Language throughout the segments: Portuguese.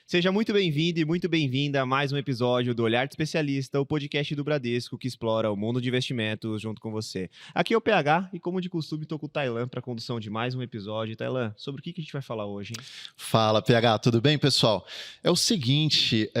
Seja muito bem-vindo e muito bem-vinda a mais um episódio do Olhar de Especialista, o podcast do Bradesco que explora o mundo de investimentos junto com você. Aqui é o PH e, como de costume, estou com o Tailan para a condução de mais um episódio. Tailan, sobre o que a gente vai falar hoje, hein? Fala, PH, tudo bem, pessoal? É o seguinte,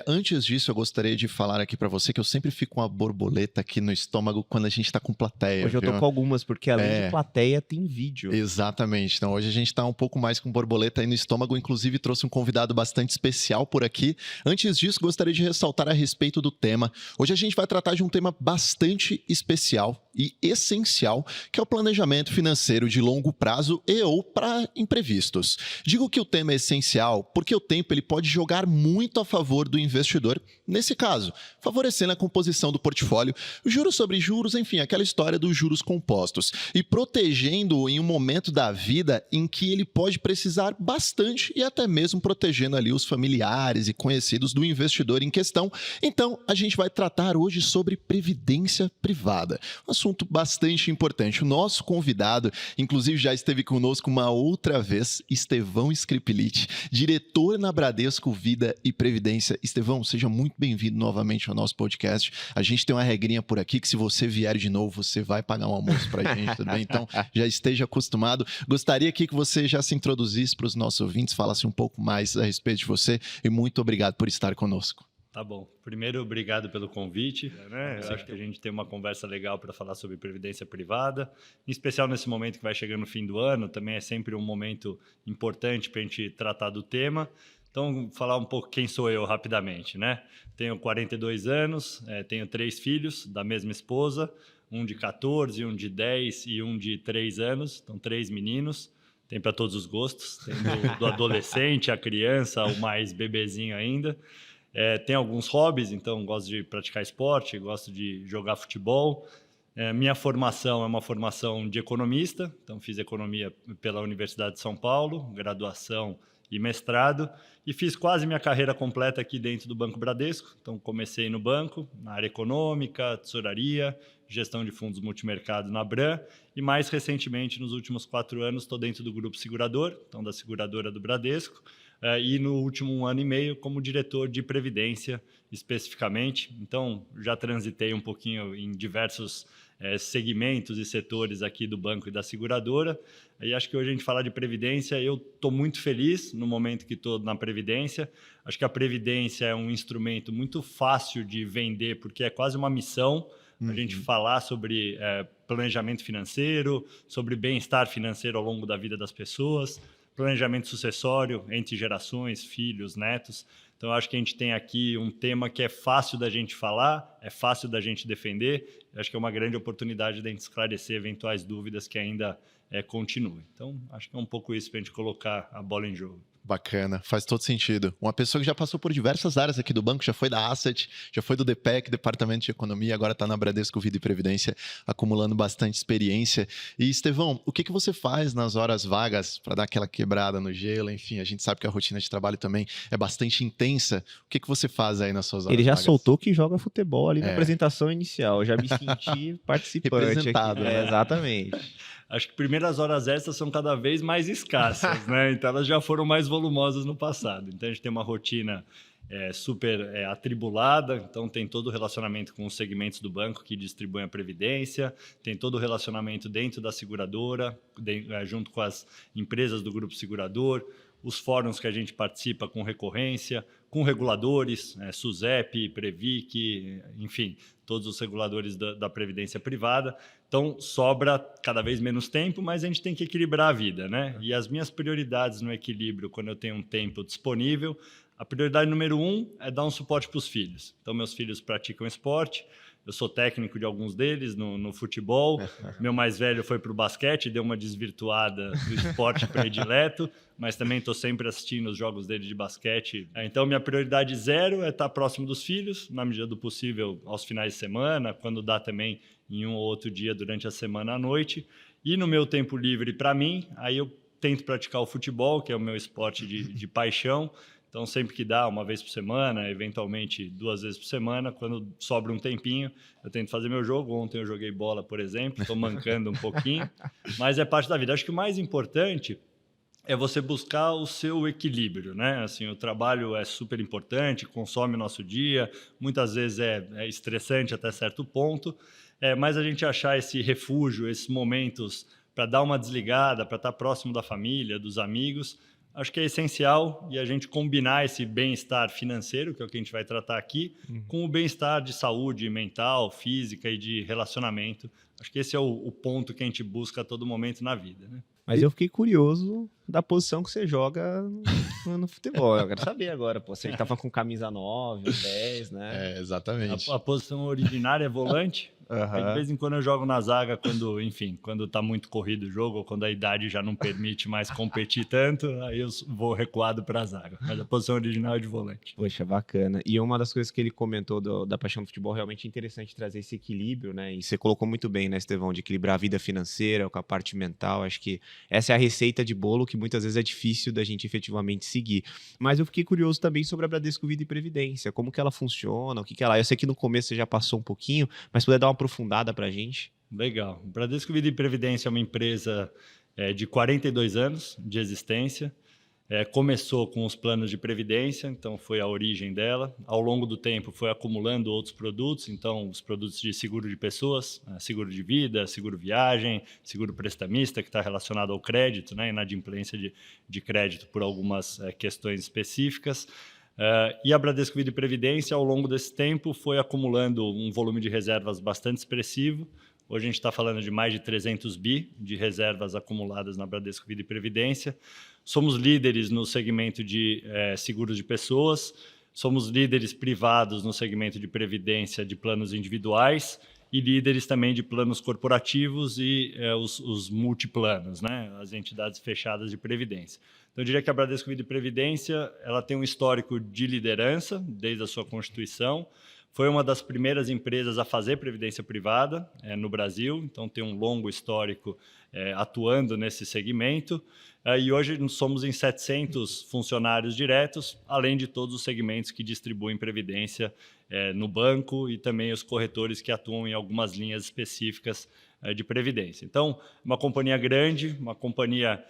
antes disso eu gostaria de falar aqui para você que eu sempre fico com uma borboleta aqui no estômago quando a gente está com plateia. Hoje eu tô viu? com algumas, porque além de plateia, tem vídeo. Exatamente. Então hoje a gente está um pouco mais com borboleta aí no estômago, inclusive trouxe um convidado bastante especial por aqui. Antes disso, gostaria de ressaltar a respeito do tema. Hoje a gente vai tratar de um tema bastante especial e essencial, que é o planejamento financeiro de longo prazo e ou para imprevistos. Digo que o tema é essencial porque o tempo ele pode jogar muito a favor do investidor, nesse caso, favorecendo a composição do portfólio, juros sobre juros, enfim, aquela história dos juros compostos, e protegendo-o em um momento da vida em que ele pode precisar bastante e até mesmo protegendo ali os familiares e conhecidos do investidor em questão. Então, a gente vai tratar hoje sobre previdência privada, um assunto bastante importante. O nosso convidado, inclusive, já esteve conosco uma outra vez, Estevão Skripilic, diretor na Bradesco Vida e Previdência. Estevão, seja muito bem-vindo novamente ao nosso podcast. A gente tem uma regrinha por aqui que se você vier de novo, você vai pagar um almoço pra gente, tudo bem? Então, já esteja acostumado. Gostaria aqui que você já se introduzisse para os nossos ouvintes, falasse um pouco mais a respeito de você e muito obrigado por estar conosco. Tá bom. Primeiro, obrigado pelo convite. Eu acho que a gente tem uma conversa legal para falar sobre previdência privada, em especial nesse momento que vai chegando no fim do ano, também é sempre um momento importante para a gente tratar do tema. Então, falar um pouco quem sou eu rapidamente, né? Tenho 42 anos, tenho 3 filhos da mesma esposa, um de 14, um de 10 e um de 3 anos, então 3 meninos. Tem para todos os gostos, tem do adolescente, a criança, o mais bebezinho ainda. Tem alguns hobbies, então gosto de praticar esporte, gosto de jogar futebol. Minha formação é uma formação de economista, então fiz economia pela Universidade de São Paulo, graduação e mestrado, e fiz quase minha carreira completa aqui dentro do Banco Bradesco. Então comecei no banco, na área econômica, tesouraria, gestão de fundos multimercado na Bram, e mais recentemente, nos últimos 4 anos, estou dentro do grupo segurador, então da seguradora do Bradesco, e no último 1 ano e meio como diretor de previdência especificamente. Então já transitei um pouquinho em diversos segmentos e setores aqui do banco e da seguradora. E acho que hoje a gente fala de previdência, eu estou muito feliz no momento que estou na previdência. Acho que a previdência é um instrumento muito fácil de vender, porque é quase uma missão a gente falar sobre planejamento financeiro, sobre bem-estar financeiro ao longo da vida das pessoas, planejamento sucessório entre gerações, filhos, netos. Então, eu acho que a gente tem aqui um tema que é fácil da gente falar, é fácil da gente defender. Eu acho que é uma grande oportunidade de a gente esclarecer eventuais dúvidas que ainda continuem. Então, acho que é um pouco isso para a gente colocar a bola em jogo. Bacana, faz todo sentido. Uma pessoa que já passou por diversas áreas aqui do banco, já foi da Asset, já foi do DPEC, Departamento de Economia, agora está na Bradesco Vida e Previdência, acumulando bastante experiência. E, Estevão, o que você faz nas horas vagas para dar aquela quebrada no gelo? Enfim, a gente sabe que a rotina de trabalho também é bastante intensa. O que você faz aí nas suas horas Ele já vagas? soltou que joga futebol ali na apresentação inicial. Eu já me senti participante representado, aqui. né? Exatamente. Acho que primeiras horas extras são cada vez mais escassas, né? Então elas já foram mais volumosas no passado. Então a gente tem uma rotina super atribulada, então tem todo o relacionamento com os segmentos do banco que distribuem a previdência, tem todo o relacionamento dentro da seguradora, junto com as empresas do grupo segurador, os fóruns que a gente participa com recorrência, com reguladores, SUSEP, Previc, enfim, todos os reguladores da previdência privada. Então, sobra cada vez menos tempo, mas a gente tem que equilibrar a vida, né? E as minhas prioridades no equilíbrio, quando eu tenho um tempo disponível, a prioridade número 1 é dar um suporte para os filhos. Então, meus filhos praticam esporte, eu sou técnico de alguns deles no futebol. Meu mais velho foi para o basquete, deu uma desvirtuada do esporte predileto, mas também estou sempre assistindo os jogos dele de basquete. Então, minha prioridade 0 é estar próximo dos filhos, na medida do possível, aos finais de semana, quando dá também em um ou outro dia durante a semana à noite. E no meu tempo livre, para mim, aí eu tento praticar o futebol, que é o meu esporte de paixão. Então, sempre que dá, uma vez por semana, eventualmente 2 vezes por semana, quando sobra um tempinho, eu tento fazer meu jogo. Ontem eu joguei bola, por exemplo, estou mancando um pouquinho, mas é parte da vida. Acho que o mais importante é você buscar o seu equilíbrio, né? Assim, o trabalho é super importante, consome o nosso dia, muitas vezes é estressante até certo ponto, mas a gente achar esse refúgio, esses momentos para dar uma desligada, para estar próximo da família, dos amigos, acho que é essencial, e a gente combinar esse bem-estar financeiro, que é o que a gente vai tratar aqui, com o bem-estar de saúde mental, física e de relacionamento. Acho que esse é o ponto que a gente busca a todo momento na vida, né? Mas eu fiquei curioso da posição que você joga no futebol. Eu quero saber agora, pô. Você tava com camisa 9, 10, né? Exatamente. A posição originária é volante. Aí, de vez em quando eu jogo na zaga quando tá muito corrido o jogo, ou quando a idade já não permite mais competir tanto, aí eu vou recuado para a zaga. Mas a posição original é de volante. Poxa, bacana. E uma das coisas que ele comentou da paixão do futebol, realmente é interessante trazer esse equilíbrio, né? E você colocou muito bem, né, Estevão, de equilibrar a vida financeira com a parte mental. Acho que essa é a receita de bolo que muitas vezes é difícil da gente efetivamente seguir. Mas eu fiquei curioso também sobre a Bradesco Vida e Previdência, como que ela funciona, o que que ela é. Eu sei que no começo você já passou um pouquinho, mas puder dar uma aprofundada pra gente. Legal. Bradesco Vida e Previdência é uma empresa de 42 anos de existência. Começou com os planos de previdência, então foi a origem dela. Ao longo do tempo foi acumulando outros produtos, então os produtos de seguro de pessoas, seguro de vida, seguro viagem, seguro prestamista, que está relacionado ao crédito, né, inadimplência de crédito por algumas questões específicas. E a Bradesco Vida e Previdência, ao longo desse tempo, foi acumulando um volume de reservas bastante expressivo. Hoje a gente está falando de mais de 300 bi de reservas acumuladas na Bradesco Vida e Previdência. Somos líderes no segmento de seguros de pessoas, somos líderes privados no segmento de previdência de planos individuais e líderes também de planos corporativos e os multiplanos, né? As entidades fechadas de previdência. Então, eu diria que a Bradesco Vida e Previdência ela tem um histórico de liderança desde a sua constituição. Foi uma das primeiras empresas a fazer previdência privada no Brasil, então tem um longo histórico atuando nesse segmento. E hoje nós somos em 700 funcionários diretos, além de todos os segmentos que distribuem previdência no banco e também os corretores que atuam em algumas linhas específicas de previdência. Então, uma companhia grande, uma companhia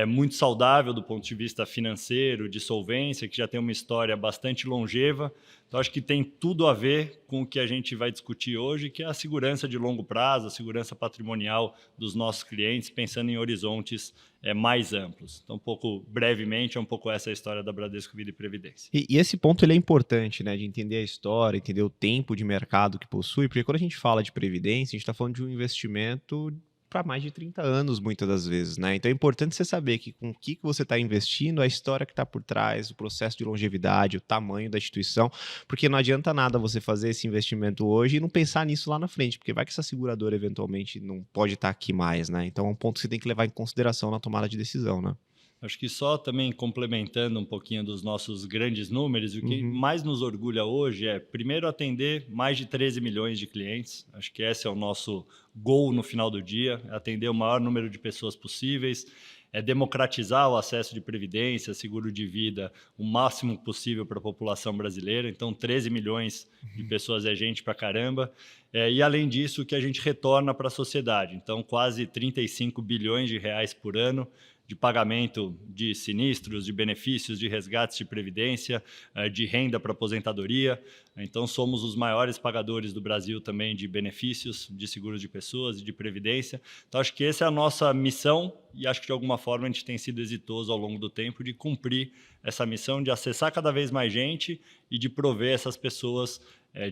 muito saudável do ponto de vista financeiro, de solvência, que já tem uma história bastante longeva. Então, acho que tem tudo a ver com o que a gente vai discutir hoje, que é a segurança de longo prazo, a segurança patrimonial dos nossos clientes, pensando em horizontes mais amplos. Então, brevemente, é um pouco essa a história da Bradesco Vida e Previdência. E esse ponto ele é importante, né? De entender a história, entender o tempo de mercado que possui, porque quando a gente fala de previdência, a gente está falando de um investimento para mais de 30 anos, muitas das vezes, né? Então é importante você saber que com o que você está investindo, a história que está por trás, o processo de longevidade, o tamanho da instituição, porque não adianta nada você fazer esse investimento hoje e não pensar nisso lá na frente, porque vai que essa seguradora eventualmente não pode estar aqui mais, né? Então é um ponto que você tem que levar em consideração na tomada de decisão, né? Acho que só também complementando um pouquinho dos nossos grandes números, o que mais nos orgulha hoje é, primeiro, atender mais de 13 milhões de clientes. Acho que esse é o nosso goal no final do dia, atender o maior número de pessoas possíveis, democratizar o acesso de previdência, seguro de vida, o máximo possível para a população brasileira. Então, 13 milhões de pessoas é gente pra caramba. E, além disso, o que a gente retorna para a sociedade. Então, quase 35 bilhões de reais por ano de pagamento de sinistros, de benefícios, de resgates de previdência, de renda para aposentadoria. Então, somos os maiores pagadores do Brasil também de benefícios, de seguros de pessoas e de previdência. Então, acho que essa é a nossa missão e acho que, de alguma forma, a gente tem sido exitoso ao longo do tempo de cumprir essa missão, de acessar cada vez mais gente e de prover essas pessoas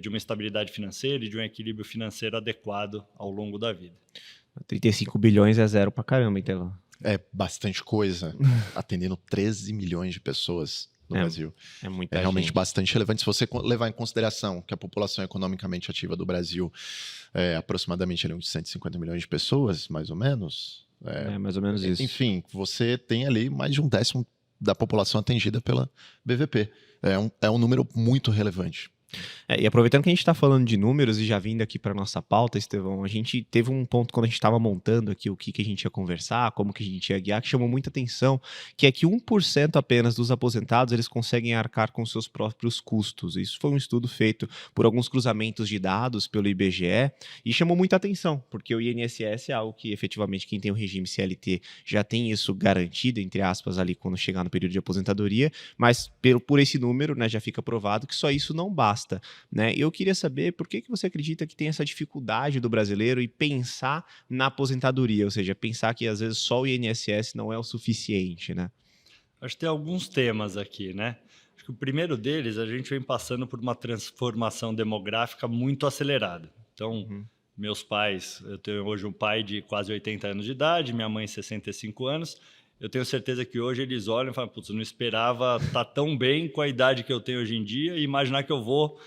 de uma estabilidade financeira e de um equilíbrio financeiro adequado ao longo da vida. 35 bilhões é zero pra caramba, então. É bastante coisa, atendendo 13 milhões de pessoas no Brasil. É muita realmente gente. bastante relevante. Se você levar em consideração que a população economicamente ativa do Brasil é aproximadamente ali, uns 150 milhões de pessoas, mais ou menos. Mais ou menos isso. Enfim, você tem ali mais de 1/10 da população atingida pela BVP. É um número muito relevante. E aproveitando que a gente está falando de números e já vindo aqui para nossa pauta, Estevão, a gente teve um ponto quando a gente estava montando aqui o que a gente ia conversar, como que a gente ia guiar, que chamou muita atenção, que é que 1% apenas dos aposentados eles conseguem arcar com seus próprios custos. Isso foi um estudo feito por alguns cruzamentos de dados pelo IBGE e chamou muita atenção, porque o INSS é algo que efetivamente quem tem o regime CLT já tem isso garantido, entre aspas, ali quando chegar no período de aposentadoria, mas por esse número, né, já fica provado que só isso não basta. Né? Eu queria saber por que você acredita que tem essa dificuldade do brasileiro em pensar na aposentadoria, ou seja, pensar que às vezes só o INSS não é o suficiente, né? Acho que tem alguns temas aqui, né? Acho que o primeiro deles, a gente vem passando por uma transformação demográfica muito acelerada. Então, meus pais, eu tenho hoje um pai de quase 80 anos de idade, minha mãe 65 anos, eu tenho certeza que hoje eles olham e falam, putz, eu não esperava estar tão bem com a idade que eu tenho hoje em dia e imaginar que eu vou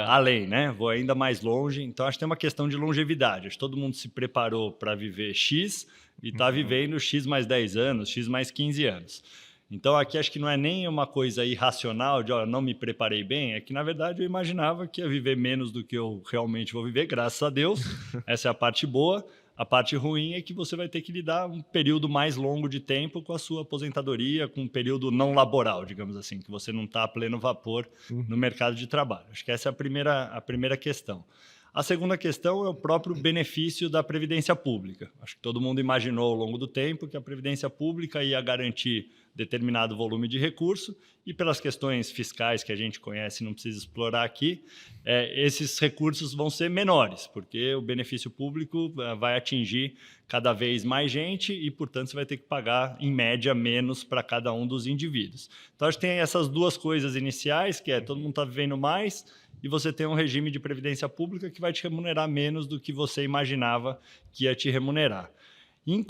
além, né? Vou ainda mais longe. Então, acho que tem uma questão de longevidade. Acho que todo mundo se preparou para viver X e está vivendo X mais 10 anos, X mais 15 anos. Então, aqui acho que não é nem uma coisa irracional de, olha, não me preparei bem, é que, na verdade, eu imaginava que ia viver menos do que eu realmente vou viver, graças a Deus. Essa é a parte boa. A parte ruim é que você vai ter que lidar um período mais longo de tempo com a sua aposentadoria, com um período não laboral, digamos assim, que você não está a pleno vapor no mercado de trabalho. Acho que essa é a primeira questão. A segunda questão é o próprio benefício da Previdência Pública. Acho que todo mundo imaginou ao longo do tempo que a Previdência Pública ia garantir determinado volume de recurso e pelas questões fiscais que a gente conhece, não precisa explorar aqui, esses recursos vão ser menores, porque o benefício público vai atingir cada vez mais gente e, portanto, você vai ter que pagar, em média, menos para cada um dos indivíduos. Então, acho que tem essas duas coisas iniciais, que é todo mundo está vivendo mais e você tem um regime de previdência pública que vai te remunerar menos do que você imaginava que ia te remunerar. Em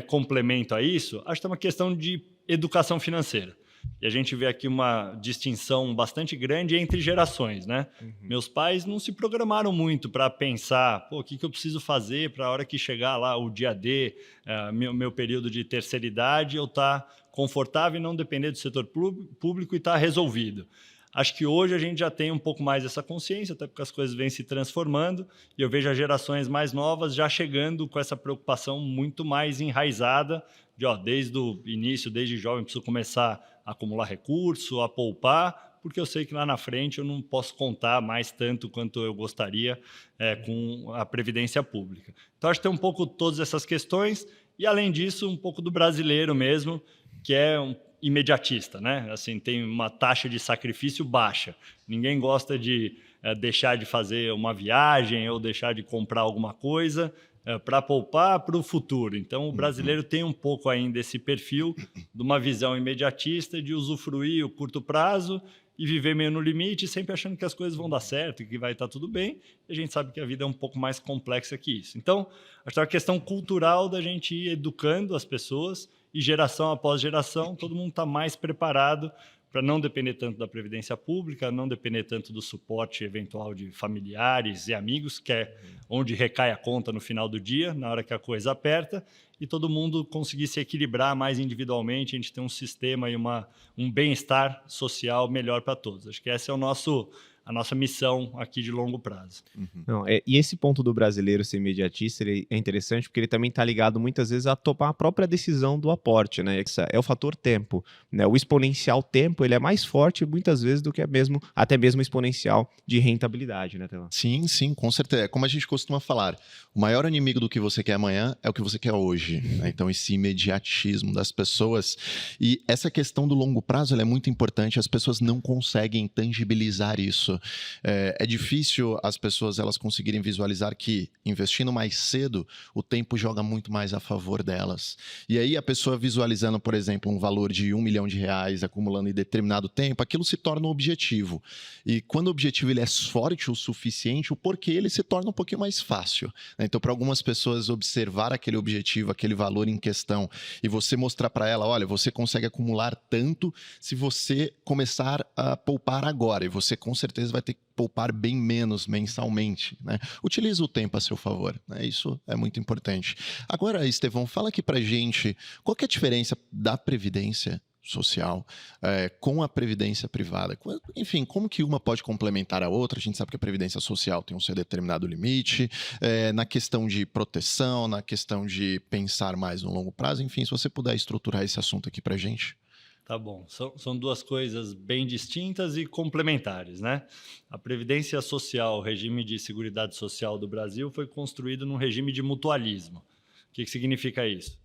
complemento a isso, acho que é uma questão de educação financeira. E a gente vê aqui uma distinção bastante grande entre gerações, né? Meus pais não se programaram muito para pensar, o que eu preciso fazer para a hora que chegar lá o dia D, meu período de terceira idade, eu estar confortável e não depender do setor público e estar resolvido. Acho que hoje a gente já tem um pouco mais essa consciência, até porque as coisas vêm se transformando, e eu vejo as gerações mais novas já chegando com essa preocupação muito mais enraizada, de desde o início, desde jovem, preciso começar a acumular recurso, a poupar, porque eu sei que lá na frente eu não posso contar mais tanto quanto eu gostaria com a Previdência Pública. Então, acho que tem um pouco todas essas questões, e além disso, um pouco do brasileiro mesmo, que é imediatista, né? Assim, tem uma taxa de sacrifício baixa. Ninguém gosta de deixar de fazer uma viagem ou deixar de comprar alguma coisa para poupar para o futuro. Então, o brasileiro tem um pouco ainda esse perfil de uma visão imediatista, de usufruir o curto prazo e viver meio no limite, sempre achando que as coisas vão dar certo e que vai estar tudo bem. E a gente sabe que a vida é um pouco mais complexa que isso. Então, acho que é uma questão cultural da gente ir educando as pessoas e geração após geração, todo mundo está mais preparado para não depender tanto da Previdência Pública, não depender tanto do suporte eventual de familiares e amigos, que é onde recai a conta no final do dia, na hora que a coisa aperta, e todo mundo conseguir se equilibrar mais individualmente, a gente ter um sistema e um bem-estar social melhor para todos. Acho que essa é a nossa missão aqui de longo prazo. Não, e esse ponto do brasileiro ser imediatista é interessante porque ele também está ligado muitas vezes a tomar a própria decisão do aporte, né? É o fator tempo, né? O exponencial tempo ele é mais forte muitas vezes do que até mesmo o exponencial de rentabilidade, né, Telã? Sim, sim, com certeza. Como a gente costuma falar, o maior inimigo do que você quer amanhã é o que você quer hoje, né? Então, esse imediatismo das pessoas. E essa questão do longo prazo ela é muito importante, as pessoas não conseguem tangibilizar isso. É difícil as pessoas elas conseguirem visualizar que, investindo mais cedo, o tempo joga muito mais a favor delas. E aí a pessoa visualizando, por exemplo, um valor de R$1 milhão acumulando em determinado tempo, aquilo se torna um objetivo. E quando o objetivo ele é forte o suficiente, o porquê ele se torna um pouquinho mais fácil. Então, para algumas pessoas, observar aquele objetivo, aquele valor em questão, e você mostrar para ela, olha, você consegue acumular tanto se você começar a poupar agora, e você com certeza vai ter que poupar bem menos mensalmente, né? Utilize o tempo a seu favor, né? Isso é muito importante. Agora, Estevão, fala aqui pra gente, qual que é a diferença da Previdência social, com a previdência privada? Enfim, como que uma pode complementar a outra? A gente sabe que a previdência social tem um seu determinado limite, na questão de proteção, na questão de pensar mais no longo prazo. Enfim, se você puder estruturar esse assunto aqui para a gente. Tá bom. São duas coisas bem distintas e complementares, né? A Previdência Social, o regime de Seguridade Social do Brasil, foi construído num regime de mutualismo. O que significa isso?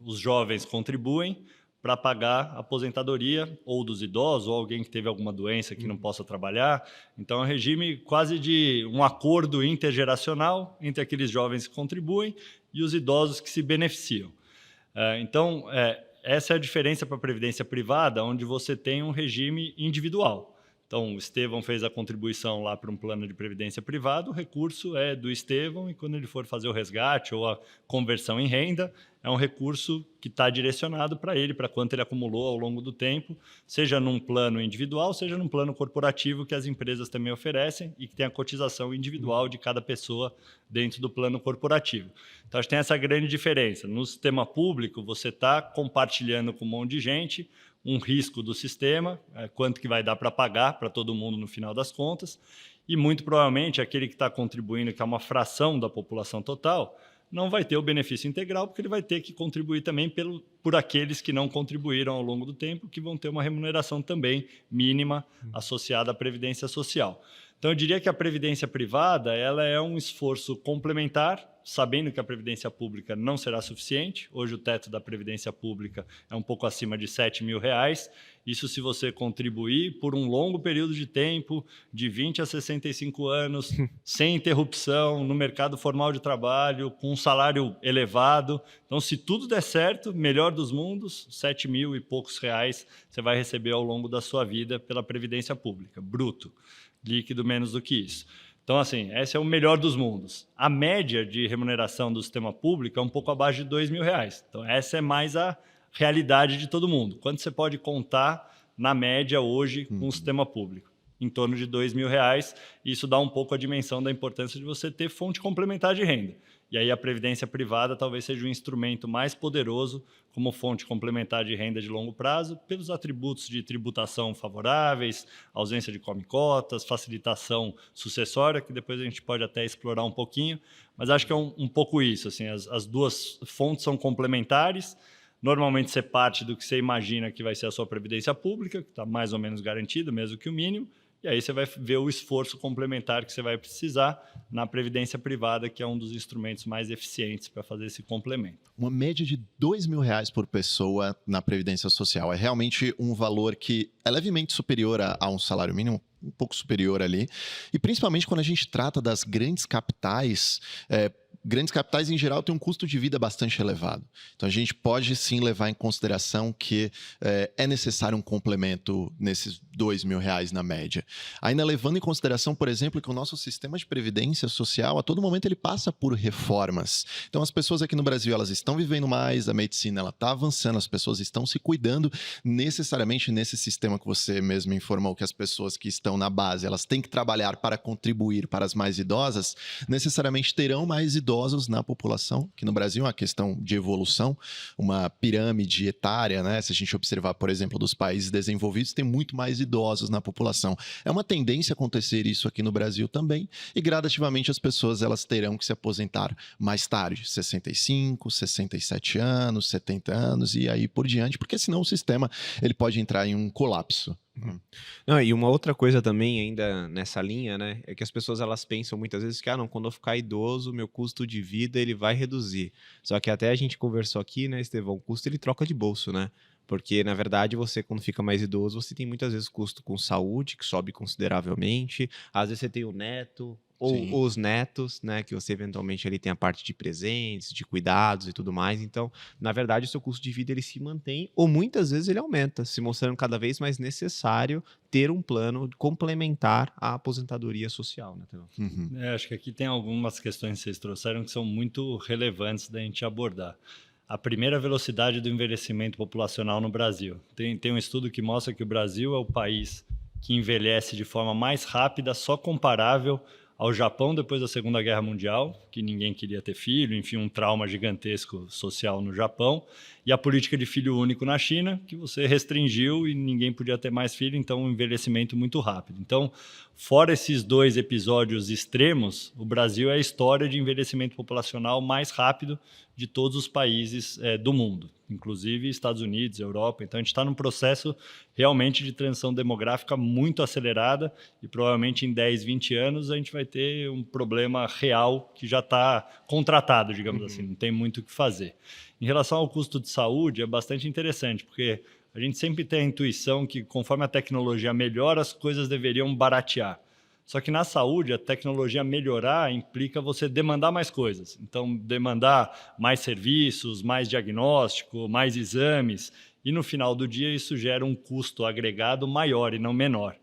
Os jovens contribuem para pagar a aposentadoria ou dos idosos ou alguém que teve alguma doença que não possa trabalhar. Então, é um regime quase de um acordo intergeracional entre aqueles jovens que contribuem e os idosos que se beneficiam. Então, essa é a diferença para a previdência privada, onde você tem um regime individual. Então, o Estevão fez a contribuição lá para um plano de previdência privada, o recurso é do Estevão e quando ele for fazer o resgate ou a conversão em renda, é um recurso que está direcionado para ele, para quanto ele acumulou ao longo do tempo, seja num plano individual, seja num plano corporativo que as empresas também oferecem e que tem a cotização individual de cada pessoa dentro do plano corporativo. Então, acho que tem essa grande diferença. No sistema público, você está compartilhando com um monte de gente um risco do sistema, quanto que vai dar para pagar para todo mundo no final das contas, e muito provavelmente aquele que está contribuindo, que é uma fração da população total, não vai ter o benefício integral, porque ele vai ter que contribuir também por aqueles que não contribuíram ao longo do tempo, que vão ter uma remuneração também mínima associada à Previdência Social. Então, eu diria que a Previdência privada ela é um esforço complementar, sabendo que a Previdência Pública não será suficiente. Hoje, o teto da Previdência Pública é um pouco acima de R$7 mil. Isso se você contribuir por um longo período de tempo, de 20 a 65 anos, sem interrupção, no mercado formal de trabalho, com um salário elevado. Então, se tudo der certo, melhor dos mundos, R$7 mil e poucos você vai receber ao longo da sua vida pela Previdência Pública, bruto. Líquido menos do que isso. Então, assim, esse é o melhor dos mundos. A média de remuneração do sistema público é um pouco abaixo de R$2 mil. Então, essa é mais a realidade de todo mundo. Quanto você pode contar na média hoje com o sistema público? Em torno de R$2 mil. Isso dá um pouco a dimensão da importância de você ter fonte complementar de renda. E aí a previdência privada talvez seja o instrumento mais poderoso como fonte complementar de renda de longo prazo, pelos atributos de tributação favoráveis, ausência de come-cotas, facilitação sucessória, que depois a gente pode até explorar um pouquinho, mas acho que é um pouco isso. Assim, as duas fontes são complementares. Normalmente você parte do que você imagina que vai ser a sua previdência pública, que está mais ou menos garantido, mesmo que o mínimo, e aí você vai ver o esforço complementar que você vai precisar na previdência privada, que é um dos instrumentos mais eficientes para fazer esse complemento. Uma média de R$2 mil por pessoa na Previdência Social. É realmente um valor que é levemente superior a um salário mínimo, um pouco superior ali. E principalmente quando a gente trata das grandes capitais, grandes capitais, em geral, têm um custo de vida bastante elevado. Então, a gente pode, sim, levar em consideração que é necessário um complemento nesses R$2 mil na média. Ainda levando em consideração, por exemplo, que o nosso sistema de previdência social, a todo momento, ele passa por reformas. Então, as pessoas aqui no Brasil, elas estão vivendo mais, a medicina está avançando, as pessoas estão se cuidando. Necessariamente, nesse sistema que você mesmo informou, que as pessoas que estão na base, elas têm que trabalhar para contribuir para as mais idosas, necessariamente terão mais idosos na população, que no Brasil é uma questão de evolução, uma pirâmide etária, né? Se a gente observar, por exemplo, dos países desenvolvidos, tem muito mais idosos na população. É uma tendência acontecer isso aqui no Brasil também, e gradativamente as pessoas elas terão que se aposentar mais tarde, 65, 67 anos, 70 anos e aí por diante, porque senão o sistema ele pode entrar em um colapso. Não, e uma outra coisa também ainda nessa linha, né, é que as pessoas elas pensam muitas vezes que não, quando eu ficar idoso, meu custo de vida ele vai reduzir. Só que até a gente conversou aqui, né, Estevão, o custo ele troca de bolso, né? Porque, na verdade, você, quando fica mais idoso, você tem muitas vezes custo com saúde, que sobe consideravelmente. Às vezes você tem o neto, ou Sim. os netos, né? Que você, eventualmente, ali tem a parte de presentes, de cuidados e tudo mais. Então, na verdade, o seu custo de vida, ele se mantém, ou muitas vezes ele aumenta, se mostrando cada vez mais necessário ter um plano complementar à aposentadoria social, né, Tevão? Acho que aqui tem algumas questões que vocês trouxeram que são muito relevantes da gente abordar. A primeira velocidade do envelhecimento populacional no Brasil. Tem um estudo que mostra que o Brasil é o país que envelhece de forma mais rápida, só comparável ao Japão depois da Segunda Guerra Mundial, que ninguém queria ter filho, enfim, um trauma gigantesco social no Japão, e a política de filho único na China, que você restringiu e ninguém podia ter mais filho, então um envelhecimento muito rápido. Então, fora esses 2 episódios extremos, o Brasil é a história de envelhecimento populacional mais rápido de todos os países do mundo, inclusive Estados Unidos, Europa. Então, a gente está num processo realmente de transição demográfica muito acelerada e provavelmente em 10, 20 anos a gente vai ter um problema real que já está contratado, digamos assim, não tem muito o que fazer. Em relação ao custo de saúde, é bastante interessante, porque a gente sempre tem a intuição que conforme a tecnologia melhora, as coisas deveriam baratear. Só que na saúde, a tecnologia melhorar implica você demandar mais coisas. Então, demandar mais serviços, mais diagnóstico, mais exames. E no final do dia, isso gera um custo agregado maior e não menor.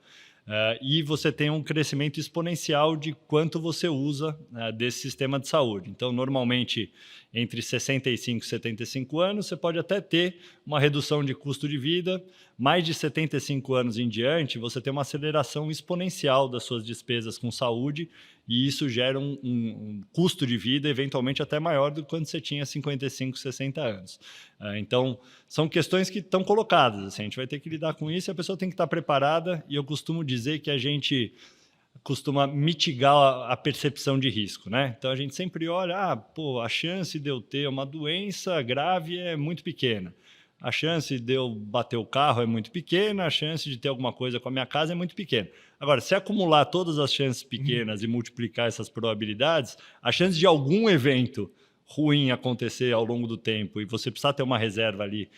E você tem um crescimento exponencial de quanto você usa desse sistema de saúde. Então, normalmente, entre 65 e 75 anos, você pode até ter uma redução de custo de vida. Mais de 75 anos em diante, você tem uma aceleração exponencial das suas despesas com saúde e isso gera um custo de vida eventualmente até maior do que quando você tinha 55, 60 anos. Então, são questões que estão colocadas. Assim, a gente vai ter que lidar com isso e a pessoa tem que estar preparada, e eu costumo dizer que a gente costuma mitigar a percepção de risco, né? Então, a gente sempre olha, a chance de eu ter uma doença grave é muito pequena. A chance de eu bater o carro é muito pequena, a chance de ter alguma coisa com a minha casa é muito pequena. Agora, se acumular todas as chances pequenas e multiplicar essas probabilidades, a chance de algum evento ruim acontecer ao longo do tempo e você precisar ter uma reserva ali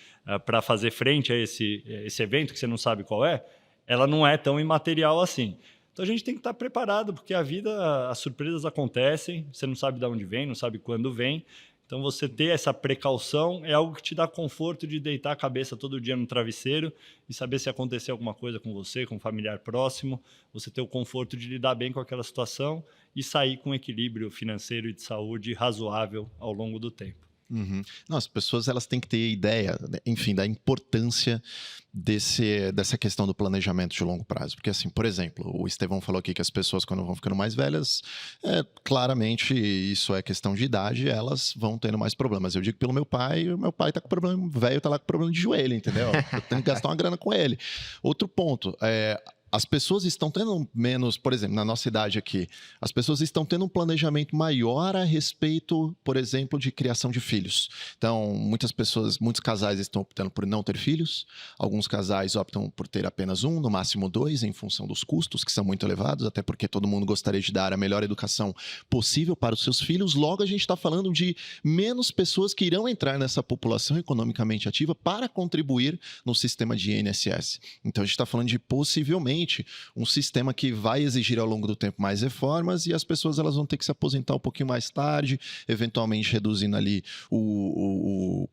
para fazer frente a esse evento que você não sabe qual é, ela não é tão imaterial assim. Então, a gente tem que estar preparado, porque a vida, as surpresas acontecem, você não sabe de onde vem, não sabe quando vem. Então, você ter essa precaução é algo que te dá conforto de deitar a cabeça todo dia no travesseiro e saber se acontecer alguma coisa com você, com um familiar próximo, você ter o conforto de lidar bem com aquela situação e sair com um equilíbrio financeiro e de saúde razoável ao longo do tempo. Uhum. Não, as pessoas elas têm que ter ideia, enfim, da importância dessa questão do planejamento de longo prazo. Porque, assim, por exemplo, o Estevão falou aqui que as pessoas, quando vão ficando mais velhas, claramente isso é questão de idade, elas vão tendo mais problemas. Eu digo pelo meu pai, o meu pai tá com problema, velho tá lá com problema de joelho, entendeu? Eu tenho que gastar uma grana com ele. Outro ponto, as pessoas estão tendo menos, por exemplo, na nossa idade aqui, as pessoas estão tendo um planejamento maior a respeito, por exemplo, de criação de filhos. Então, muitos casais estão optando por não ter filhos, alguns casais optam por ter apenas um, no máximo 2, em função dos custos, que são muito elevados, até porque todo mundo gostaria de dar a melhor educação possível para os seus filhos. Logo, a gente está falando de menos pessoas que irão entrar nessa população economicamente ativa para contribuir no sistema de INSS. Então, a gente está falando de possivelmente um sistema que vai exigir ao longo do tempo mais reformas e as pessoas elas vão ter que se aposentar um pouquinho mais tarde, eventualmente reduzindo ali o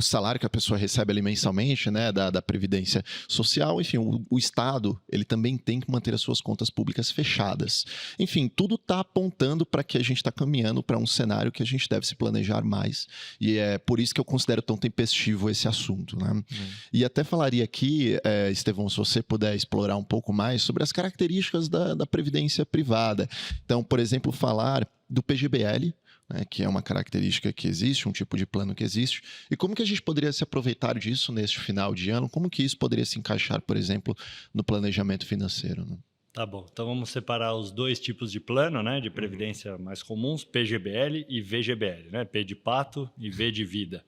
salário que a pessoa recebe ali mensalmente, né, da Previdência Social. Enfim, o Estado ele também tem que manter as suas contas públicas fechadas. Enfim, tudo está apontando para que a gente está caminhando para um cenário que a gente deve se planejar mais e é por isso que eu considero tão tempestivo esse assunto, né? E até falaria aqui, Estevão, se você puder explorar um pouco mais sobre as características da previdência privada. Então, por exemplo, falar do PGBL, né, que é uma característica que existe, um tipo de plano que existe, e como que a gente poderia se aproveitar disso neste final de ano, como que isso poderia se encaixar, por exemplo, no planejamento financeiro, né? Tá bom, então vamos separar os 2 tipos de plano, né, de previdência mais comuns, PGBL e VGBL, né, P de pato e V de vida.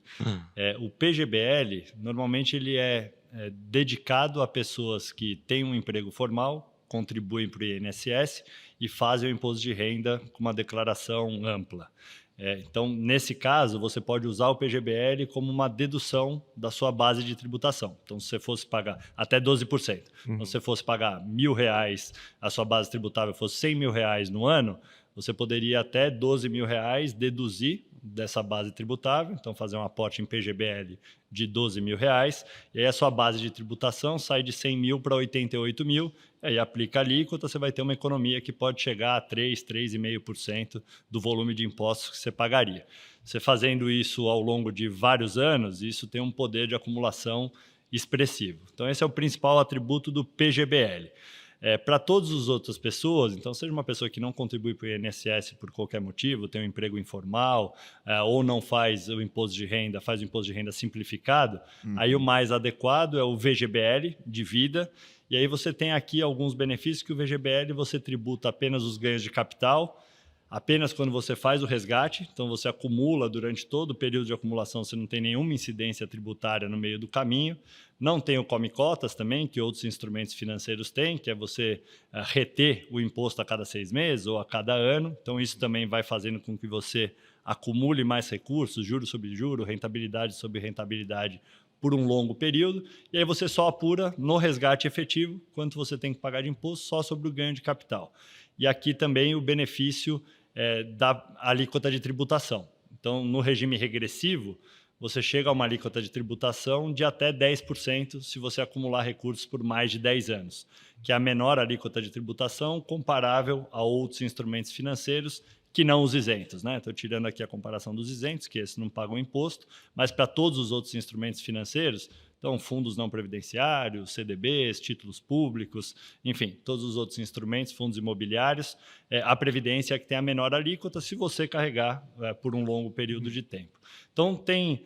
O PGBL, normalmente ele é dedicado a pessoas que têm um emprego formal, contribuem para o INSS e fazem o imposto de renda com uma declaração ampla. Então, nesse caso, você pode usar o PGBL como uma dedução da sua base de tributação. Então, se você fosse pagar até 12%, então, se você fosse pagar R$1.000, a sua base tributável fosse R$100.000 no ano, você poderia até R$12.000 deduzir dessa base tributável, então fazer um aporte em PGBL de R$12.000, e aí a sua base de tributação sai de 100 mil para 88 mil, e aí aplica a alíquota, você vai ter uma economia que pode chegar a 3,5% do volume de impostos que você pagaria. Você fazendo isso ao longo de vários anos, isso tem um poder de acumulação expressivo. Então, esse é o principal atributo do PGBL. Para todas as outras pessoas, então, seja uma pessoa que não contribui para o INSS por qualquer motivo, tem um emprego informal, ou não faz o imposto de renda, faz o imposto de renda simplificado, aí o mais adequado é o VGBL de vida. E aí você tem aqui alguns benefícios que o VGBL você tributa apenas os ganhos de capital, apenas quando você faz o resgate, então você acumula durante todo o período de acumulação, você não tem nenhuma incidência tributária no meio do caminho. Não tem o Come Cotas também, que outros instrumentos financeiros têm, que é você reter o imposto a cada 6 meses ou a cada ano. Então isso também vai fazendo com que você acumule mais recursos, juros sobre juros, rentabilidade sobre rentabilidade por um longo período. E aí você só apura no resgate efetivo quanto você tem que pagar de imposto só sobre o ganho de capital. E aqui também o benefício da alíquota de tributação. Então, no regime regressivo, você chega a uma alíquota de tributação de até 10% se você acumular recursos por mais de 10 anos, que é a menor alíquota de tributação comparável a outros instrumentos financeiros que não os isentos, né? Estou tirando aqui a comparação dos isentos, que esses não pagam imposto, mas para todos os outros instrumentos financeiros, então fundos não previdenciários, CDBs, títulos públicos, enfim, todos os outros instrumentos, fundos imobiliários, a previdência é que tem a menor alíquota se você carregar por um longo período de tempo. Então, tem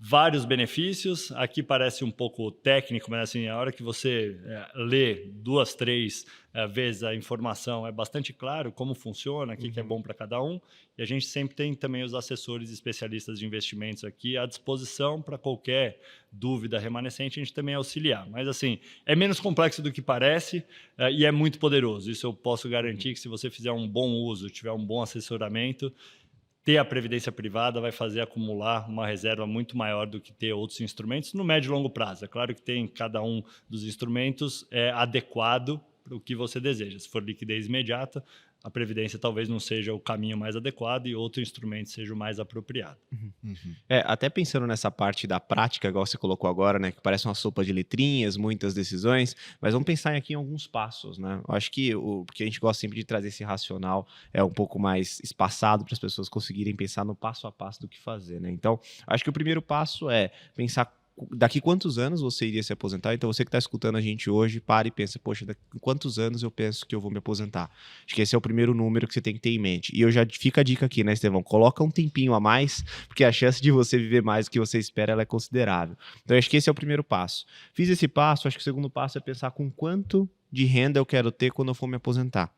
vários benefícios. Aqui parece um pouco técnico, mas assim, a hora que você lê 2, 3 vezes a informação, é bastante claro como funciona, o que é bom para cada um. E a gente sempre tem também os assessores especialistas de investimentos aqui à disposição para qualquer dúvida remanescente, a gente também auxiliar. Mas assim, é menos complexo do que parece e é muito poderoso. Isso eu posso garantir que se você fizer um bom uso, tiver um bom assessoramento, ter a previdência privada vai fazer acumular uma reserva muito maior do que ter outros instrumentos no médio e longo prazo. É claro que tem cada um dos instrumentos adequado para o que você deseja. Se for liquidez imediata, a previdência talvez não seja o caminho mais adequado e outro instrumento seja o mais apropriado. Até pensando nessa parte da prática, igual você colocou agora, né, que parece uma sopa de letrinhas, muitas decisões, mas vamos pensar aqui em alguns passos, né? Eu acho que porque a gente gosta sempre de trazer esse racional um pouco mais espaçado para as pessoas conseguirem pensar no passo a passo do que fazer, né? Então, acho que o primeiro passo é pensar daqui quantos anos você iria se aposentar. Então você que está escutando a gente hoje, para e pensa, poxa, daqui quantos anos eu penso que eu vou me aposentar? Acho que esse é o primeiro número que você tem que ter em mente. E eu já fica a dica aqui, né, Estevão? Coloca um tempinho a mais, porque a chance de você viver mais do que você espera, ela é considerável. Então acho que esse é o primeiro passo. Fiz esse passo, acho que o segundo passo é pensar com quanto de renda eu quero ter quando eu for me aposentar.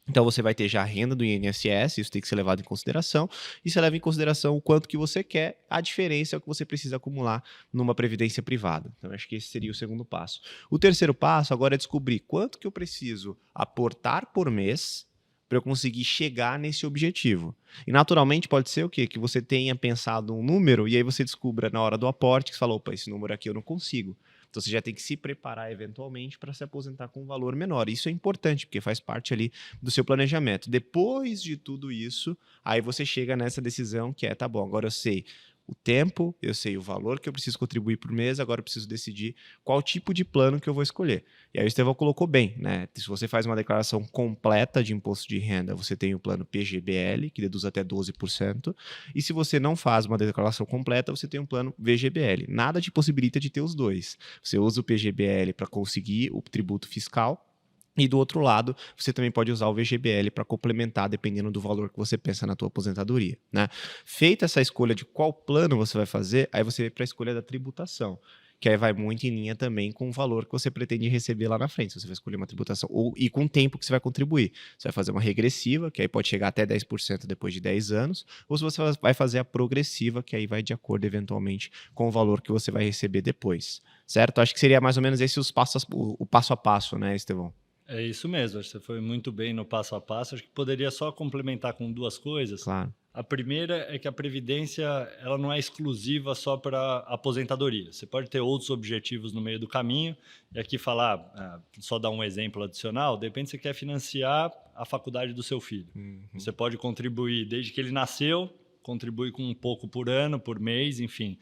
Então você vai ter já a renda do INSS, isso tem que ser levado em consideração, e você leva em consideração o quanto que você quer, a diferença é o que você precisa acumular numa previdência privada. Então acho que esse seria o segundo passo. O terceiro passo agora é descobrir quanto que eu preciso aportar por mês para eu conseguir chegar nesse objetivo. E naturalmente pode ser o quê? Que você tenha pensado um número e aí você descubra na hora do aporte que você falou, opa, esse número aqui eu não consigo. Então você já tem que se preparar eventualmente para se aposentar com um valor menor. Isso é importante, porque faz parte ali do seu planejamento. Depois de tudo isso, aí você chega nessa decisão que tá bom, agora eu sei o tempo, eu sei o valor que eu preciso contribuir por mês, agora eu preciso decidir qual tipo de plano que eu vou escolher. E aí o Estevão colocou bem, né? Se você faz uma declaração completa de imposto de renda, você tem o plano PGBL, que deduz até 12%, e se você não faz uma declaração completa, você tem um plano VGBL. Nada te possibilita de ter os dois. Você usa o PGBL para conseguir o tributo fiscal, e do outro lado, você também pode usar o VGBL para complementar, dependendo do valor que você pensa na tua aposentadoria, né? Feita essa escolha de qual plano você vai fazer, aí você vai para a escolha da tributação, que aí vai muito em linha também com o valor que você pretende receber lá na frente. Se você vai escolher uma tributação e com o tempo que você vai contribuir. Você vai fazer uma regressiva, que aí pode chegar até 10% depois de 10 anos, ou se você vai fazer a progressiva, que aí vai de acordo eventualmente com o valor que você vai receber depois, certo? Acho que seria mais ou menos esse o passo a passo, né, Estevão? É isso mesmo, você foi muito bem no passo a passo. Acho que poderia só complementar com duas coisas. Claro. A primeira é que a previdência ela não é exclusiva só para aposentadoria. Você pode ter outros objetivos no meio do caminho. E aqui falar, só dar um exemplo adicional, de repente você quer financiar a faculdade do seu filho. Você pode contribuir desde que ele nasceu, contribui com um pouco por ano, por mês, enfim,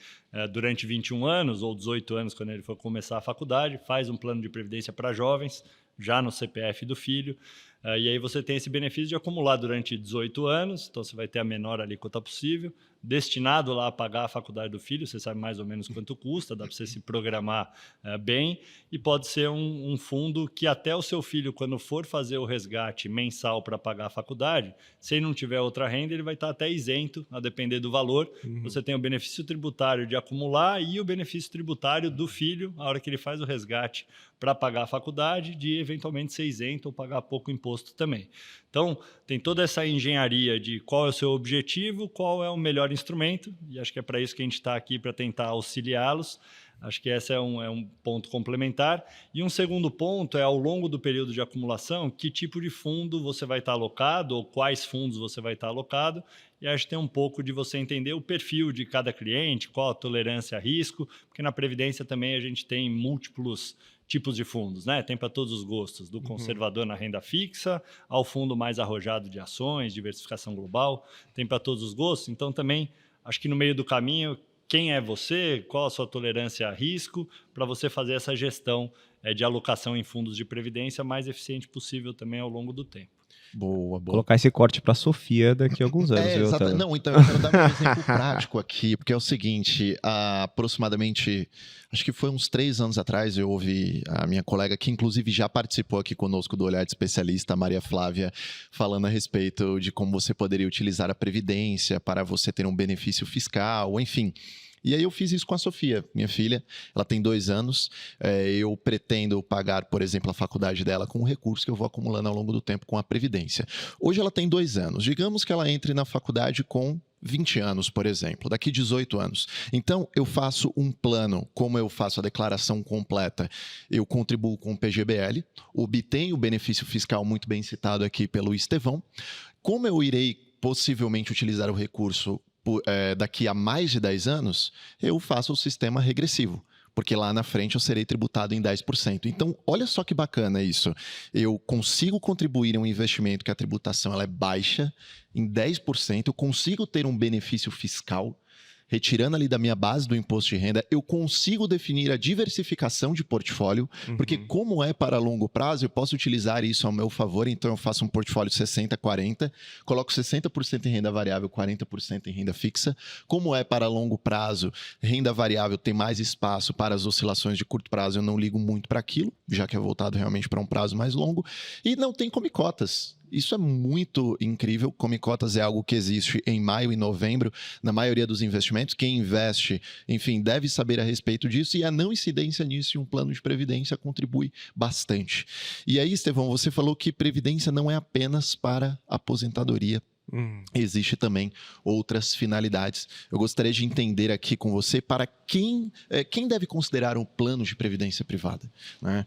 durante 21 anos ou 18 anos, quando ele for começar a faculdade, faz um plano de previdência para jovens, já no CPF do filho. E aí você tem esse benefício de acumular durante 18 anos, então você vai ter a menor alíquota possível, destinado lá a pagar a faculdade do filho, você sabe mais ou menos quanto custa, dá para você se programar bem, e pode ser um fundo que até o seu filho, quando for fazer o resgate mensal para pagar a faculdade, se ele não tiver outra renda, ele vai estar até isento, a depender do valor. Você tem o benefício tributário de acumular e o benefício tributário do filho, a hora que ele faz o resgate para pagar a faculdade, de eventualmente ser isento ou pagar pouco imposto também. Então, tem toda essa engenharia de qual é o seu objetivo, qual é o melhor instrumento, e acho que é para isso que a gente está aqui, para tentar auxiliá-los. Acho que esse é um ponto complementar. E um segundo ponto é, ao longo do período de acumulação, que tipo de fundo você vai estar alocado ou quais fundos você vai estar alocado. E acho que tem um pouco de você entender o perfil de cada cliente, qual a tolerância a risco, porque na Previdência também a gente tem múltiplos tipos de fundos, né? Tem para todos os gostos, do conservador na renda fixa ao fundo mais arrojado de ações, diversificação global, tem para todos os gostos. Então também acho que no meio do caminho, quem é você, qual a sua tolerância a risco, para você fazer essa gestão de alocação em fundos de previdência mais eficiente possível também ao longo do tempo. Boa, boa. Colocar esse corte para a Sofia daqui a alguns anos. Exato. Não, então eu quero dar um exemplo prático aqui, porque é o seguinte, aproximadamente, acho que foi uns 3 anos atrás, eu ouvi a minha colega, que inclusive já participou aqui conosco do Olhar de Especialista, a Maria Flávia, falando a respeito de como você poderia utilizar a Previdência para você ter um benefício fiscal, enfim. E aí eu fiz isso com a Sofia, minha filha. Ela tem 2 anos. Eu pretendo pagar, por exemplo, a faculdade dela com o recurso que eu vou acumulando ao longo do tempo com a Previdência. Hoje ela tem 2 anos. Digamos que ela entre na faculdade com 20 anos, por exemplo, daqui 18 anos. Então, eu faço um plano, como eu faço a declaração completa, eu contribuo com o PGBL, obtenho o benefício fiscal muito bem citado aqui pelo Estevão. Como eu irei possivelmente utilizar o recurso daqui a mais de 10 anos, eu faço o sistema regressivo, porque lá na frente eu serei tributado em 10%. Então, olha só que bacana isso. Eu consigo contribuir em um investimento que a tributação ela é baixa, em 10%, eu consigo ter um benefício fiscal, retirando ali da minha base do imposto de renda, eu consigo definir a diversificação de portfólio, porque como é para longo prazo, eu posso utilizar isso ao meu favor, então eu faço um portfólio 60-40, coloco 60% em renda variável, 40% em renda fixa. Como é para longo prazo, renda variável tem mais espaço para as oscilações de curto prazo, eu não ligo muito para aquilo, já que é voltado realmente para um prazo mais longo, e não tem come-cotas. Isso é muito incrível. Come-cotas é algo que existe em maio e novembro na maioria dos investimentos. Quem investe, enfim, deve saber a respeito disso, e a não incidência nisso em um plano de previdência contribui bastante. E aí, Estevão, você falou que previdência não é apenas para aposentadoria. Existe também outras finalidades. Eu gostaria de entender aqui com você para quem deve considerar um plano de previdência privada, né?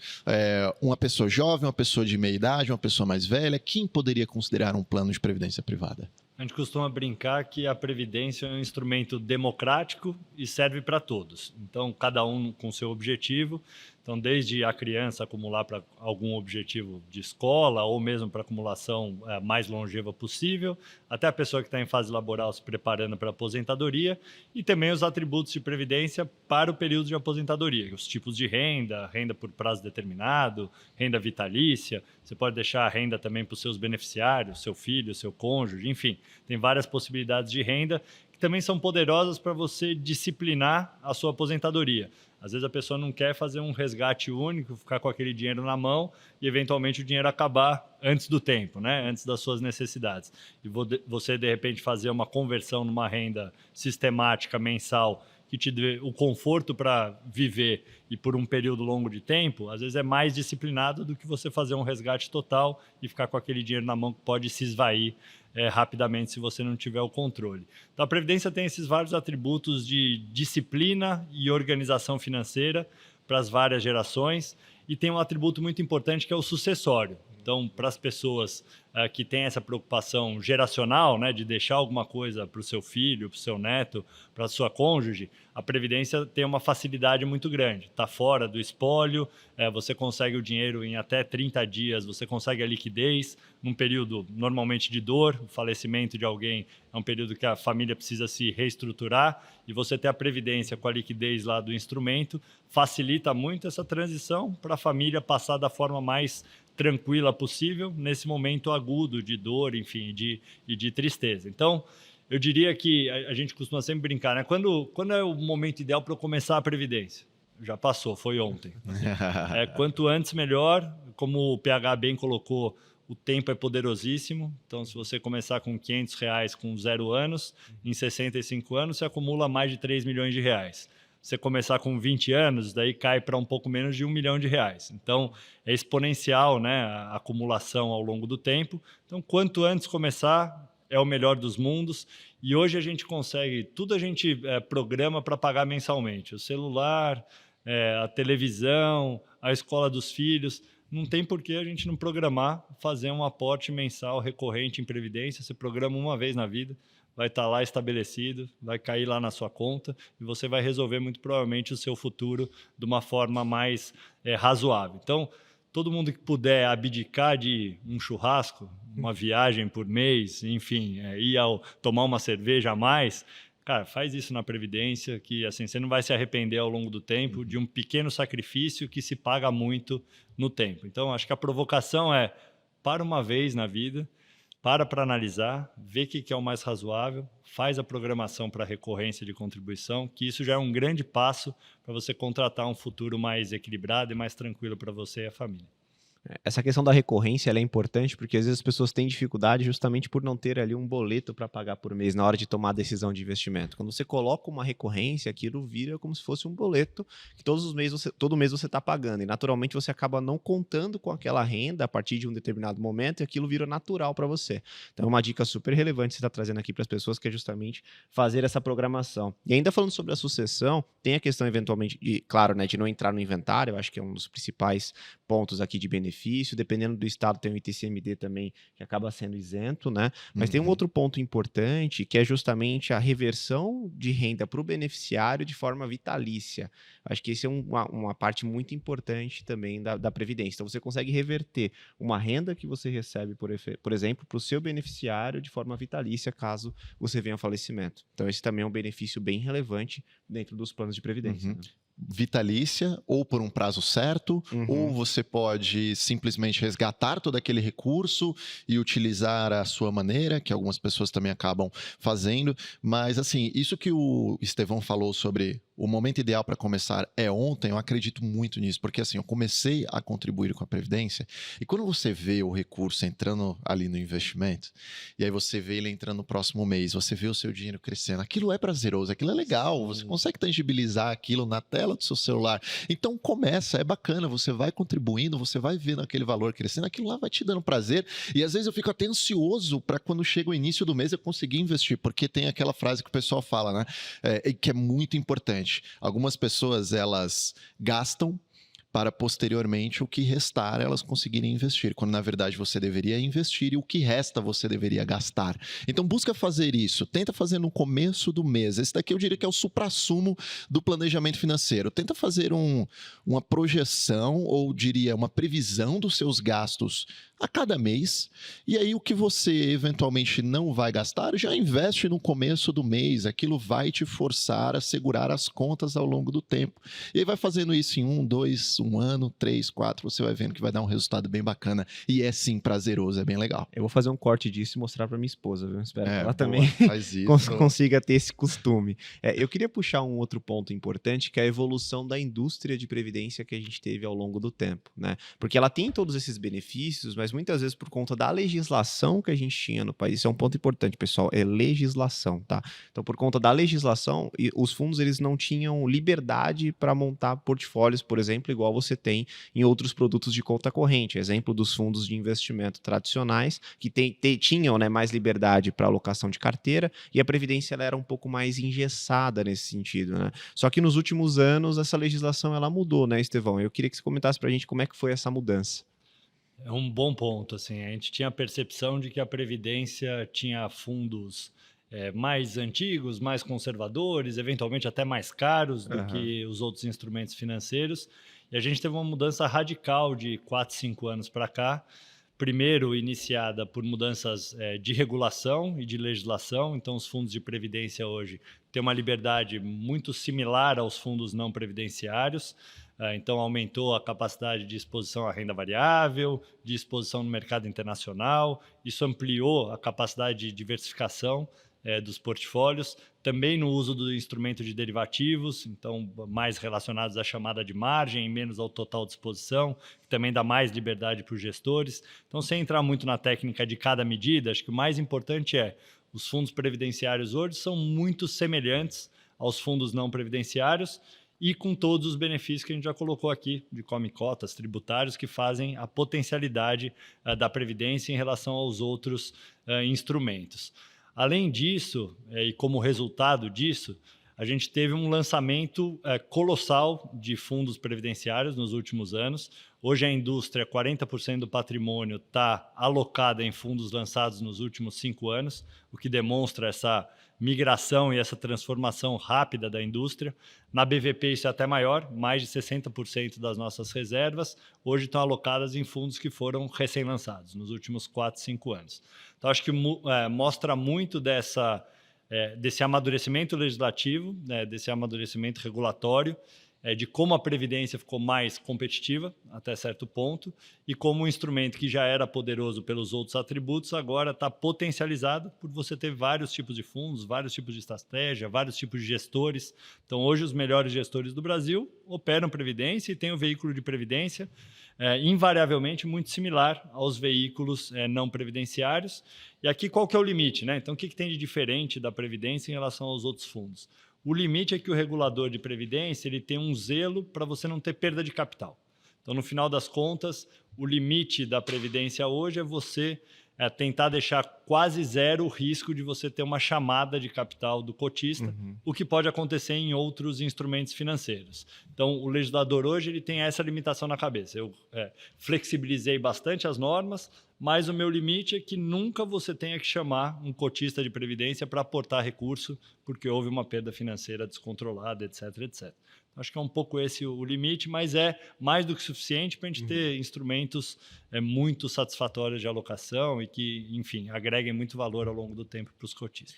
Uma pessoa jovem, uma pessoa de meia idade, uma pessoa mais velha, quem poderia considerar um plano de previdência privada? A gente costuma brincar que a Previdência é um instrumento democrático e serve para todos. Então, cada um com seu objetivo. Então, desde a criança acumular para algum objetivo de escola ou mesmo para acumulação mais longeva possível, até a pessoa que está em fase laboral se preparando para a aposentadoria, e também os atributos de previdência para o período de aposentadoria, os tipos de renda, renda por prazo determinado, renda vitalícia, você pode deixar a renda também para os seus beneficiários, seu filho, seu cônjuge, enfim, tem várias possibilidades de renda que também são poderosas para você disciplinar a sua aposentadoria. Às vezes a pessoa não quer fazer um resgate único, ficar com aquele dinheiro na mão e eventualmente o dinheiro acabar antes do tempo, né? Antes das suas necessidades. E você, de repente, fazer uma conversão numa renda sistemática mensal que te dê o conforto para viver e por um período longo de tempo, às vezes é mais disciplinado do que você fazer um resgate total e ficar com aquele dinheiro na mão que pode se esvair rapidamente se você não tiver o controle. Então, a Previdência tem esses vários atributos de disciplina e organização financeira para as várias gerações, e tem um atributo muito importante que é o sucessório. Então, para as pessoas que têm essa preocupação geracional, né, de deixar alguma coisa para o seu filho, para o seu neto, para a sua cônjuge, a Previdência tem uma facilidade muito grande. Está fora do espólio, você consegue o dinheiro em até 30 dias, você consegue a liquidez num período normalmente de dor. O falecimento de alguém é um período que a família precisa se reestruturar, e você ter a Previdência com a liquidez lá do instrumento facilita muito essa transição para a família passar da forma mais tranquila possível nesse momento agudo de dor, enfim, e de tristeza. Então, eu diria que a gente costuma sempre brincar, né? Quando é o momento ideal para eu começar a previdência? Já passou, foi ontem. Quanto antes, melhor. Como o PH bem colocou, o tempo é poderosíssimo. Então, se você começar com R$500 com 0 anos, em 65 anos, você acumula mais de 3 milhões de reais. Se você começar com 20 anos, daí cai para um pouco menos de R$1 milhão. Então, é exponencial, né, a acumulação ao longo do tempo. Então, quanto antes começar, é o melhor dos mundos. E hoje a gente consegue, tudo a gente programa para pagar mensalmente. O celular, a televisão, a escola dos filhos. Não tem por que a gente não programar, fazer um aporte mensal recorrente em previdência. Você programa uma vez na vida, vai estar lá estabelecido, vai cair lá na sua conta e você vai resolver muito provavelmente o seu futuro de uma forma mais razoável. Então, todo mundo que puder abdicar de um churrasco, uma viagem por mês, enfim, tomar uma cerveja a mais, cara, faz isso na Previdência, que assim, você não vai se arrepender ao longo do tempo de um pequeno sacrifício que se paga muito no tempo. Então, acho que a provocação é, para uma vez na vida, para analisar, ver o que é o mais razoável, faz a programação para recorrência de contribuição, que isso já é um grande passo para você contratar um futuro mais equilibrado e mais tranquilo para você e a família. Essa questão da recorrência ela é importante porque às vezes as pessoas têm dificuldade justamente por não ter ali um boleto para pagar por mês na hora de tomar a decisão de investimento. Quando você coloca uma recorrência, aquilo vira como se fosse um boleto que todo mês você está pagando. E naturalmente você acaba não contando com aquela renda a partir de um determinado momento e aquilo vira natural para você. Então é uma dica super relevante que você está trazendo aqui para as pessoas, que é justamente fazer essa programação. E ainda falando sobre a sucessão, tem a questão eventualmente, claro, né, de não entrar no inventário. Eu acho que é um dos principais pontos aqui de benefício. Dependendo do estado, tem o ITCMD também, que acaba sendo isento, né? Mas tem um outro ponto importante, que é justamente a reversão de renda para o beneficiário de forma vitalícia. Acho que esse é uma parte muito importante também da Previdência. Então, você consegue reverter uma renda que você recebe, por exemplo, para o seu beneficiário de forma vitalícia, caso você venha a falecimento. Então, esse também é um benefício bem relevante dentro dos planos de Previdência. Né? Vitalícia, ou por um prazo certo, ou você pode simplesmente resgatar todo aquele recurso e utilizar a sua maneira, que algumas pessoas também acabam fazendo. Mas, assim, isso que o Estevão falou sobre o momento ideal para começar é ontem, eu acredito muito nisso, porque assim, eu comecei a contribuir com a Previdência e quando você vê o recurso entrando ali no investimento, e aí você vê ele entrando no próximo mês, você vê o seu dinheiro crescendo, aquilo é prazeroso, aquilo é legal, você consegue tangibilizar aquilo na tela do seu celular. Então começa, é bacana, você vai contribuindo, você vai vendo aquele valor crescendo, aquilo lá vai te dando prazer, e às vezes eu fico até ansioso para quando chega o início do mês eu conseguir investir, porque tem aquela frase que o pessoal fala, né, que é muito importante. Algumas pessoas, elas gastam para posteriormente o que restar elas conseguirem investir, quando na verdade você deveria investir e o que resta você deveria gastar. Então busca fazer isso, tenta fazer no começo do mês. Esse daqui eu diria que é o suprassumo do planejamento financeiro. Tenta fazer uma projeção, ou diria uma previsão dos seus gastos a cada mês, e aí o que você eventualmente não vai gastar, já investe no começo do mês, aquilo vai te forçar a segurar as contas ao longo do tempo. E aí vai fazendo isso em 1 ano, 3, 4, você vai vendo que vai dar um resultado bem bacana, e é sim prazeroso, é bem legal. Eu vou fazer um corte disso e mostrar para minha esposa, viu? Espero que ela também consiga ter esse costume. Eu queria puxar um outro ponto importante, que é a evolução da indústria de previdência que a gente teve ao longo do tempo, né? Porque ela tem todos esses benefícios, mas muitas vezes por conta da legislação que a gente tinha no país, isso é um ponto importante, pessoal, é legislação, tá? Então, por conta da legislação, os fundos eles não tinham liberdade para montar portfólios, por exemplo, igual você tem em outros produtos de conta corrente. Exemplo dos fundos de investimento tradicionais, que tinham, né, mais liberdade para alocação de carteira, e a Previdência ela era um pouco mais engessada nesse sentido, né? Só que nos últimos anos, essa legislação ela mudou, né, Estevão? Eu queria que você comentasse para a gente como é que foi essa mudança. É um bom ponto, assim, a gente tinha a percepção de que a Previdência tinha fundos mais antigos, mais conservadores, eventualmente até mais caros do que os outros instrumentos financeiros, e a gente teve uma mudança radical de 4, 5 anos para cá, Primeiro, iniciada por mudanças de regulação e de legislação. Então, os fundos de previdência hoje têm uma liberdade muito similar aos fundos não previdenciários. Então, aumentou a capacidade de exposição à renda variável, de exposição no mercado internacional. Isso ampliou a capacidade de diversificação dos portfólios, também no uso do instrumento de derivativos, então mais relacionados à chamada de margem e menos ao total de exposição, que também dá mais liberdade para os gestores. Então, sem entrar muito na técnica de cada medida, acho que o mais importante os fundos previdenciários hoje são muito semelhantes aos fundos não previdenciários e com todos os benefícios que a gente já colocou aqui, de come-cotas, tributários, que fazem a potencialidade da previdência em relação aos outros instrumentos. Além disso, e como resultado disso, a gente teve um lançamento colossal de fundos previdenciários nos últimos anos. Hoje a indústria, 40% do patrimônio está alocada em fundos lançados nos últimos 5 anos, o que demonstra essa migração e essa transformação rápida da indústria. Na BVP isso é até maior, mais de 60% das nossas reservas hoje estão alocadas em fundos que foram recém-lançados nos últimos 4, 5 anos. Então, acho que mostra muito desse amadurecimento legislativo, desse amadurecimento regulatório, de como a Previdência ficou mais competitiva até certo ponto e como um instrumento que já era poderoso pelos outros atributos agora está potencializado por você ter vários tipos de fundos, vários tipos de estratégia, vários tipos de gestores. Então, hoje, os melhores gestores do Brasil operam Previdência e têm o veículo de Previdência invariavelmente muito similar aos veículos não previdenciários. E aqui, qual que é o limite, né? Então, o que tem de diferente da Previdência em relação aos outros fundos? O limite é que o regulador de previdência ele tem um zelo para você não ter perda de capital. Então, no final das contas, o limite da previdência hoje é você tentar deixar quase zero o risco de você ter uma chamada de capital do cotista, o que pode acontecer em outros instrumentos financeiros. Então, o legislador hoje ele tem essa limitação na cabeça. Eu flexibilizei bastante as normas, mas o meu limite é que nunca você tenha que chamar um cotista de previdência para aportar recurso, porque houve uma perda financeira descontrolada, etc, etc. Acho que é um pouco esse o limite, mas é mais do que suficiente para a gente ter instrumentos muito satisfatórios de alocação e que, enfim, agreguem muito valor ao longo do tempo para os cotistas.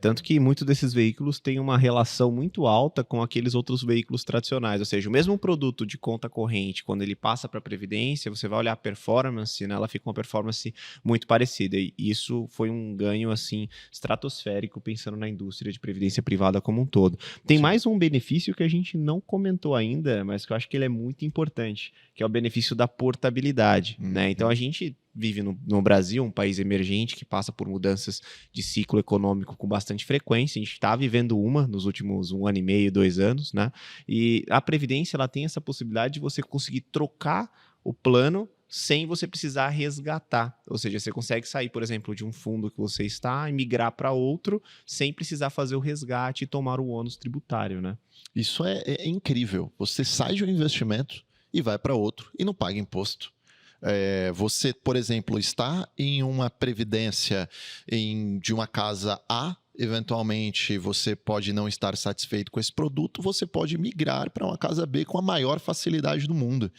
Tanto que muitos desses veículos têm uma relação muito alta com aqueles outros veículos tradicionais, ou seja, o mesmo produto de conta corrente, quando ele passa para a Previdência, você vai olhar a performance, né, ela fica uma performance muito parecida, e isso foi um ganho, assim, estratosférico, pensando na indústria de Previdência privada como um todo. Tem mais um benefício que a gente não comentou ainda, mas que eu acho que ele é muito importante, que é o benefício da portabilidade, né? Então, a gente vive no Brasil, um país emergente que passa por mudanças de ciclo econômico com bastante frequência. A gente está vivendo uma nos últimos 1 ano e meio, 2 anos, né? E a Previdência ela tem essa possibilidade de você conseguir trocar o plano sem você precisar resgatar. Ou seja, você consegue sair, por exemplo, de um fundo que você está e migrar para outro sem precisar fazer o resgate e tomar o ônus tributário, né? Isso é incrível. Você sai de um investimento e vai para outro e não paga imposto. Você, por exemplo, está em uma previdência de uma casa A, eventualmente você pode não estar satisfeito com esse produto, você pode migrar para uma casa B com a maior facilidade do mundo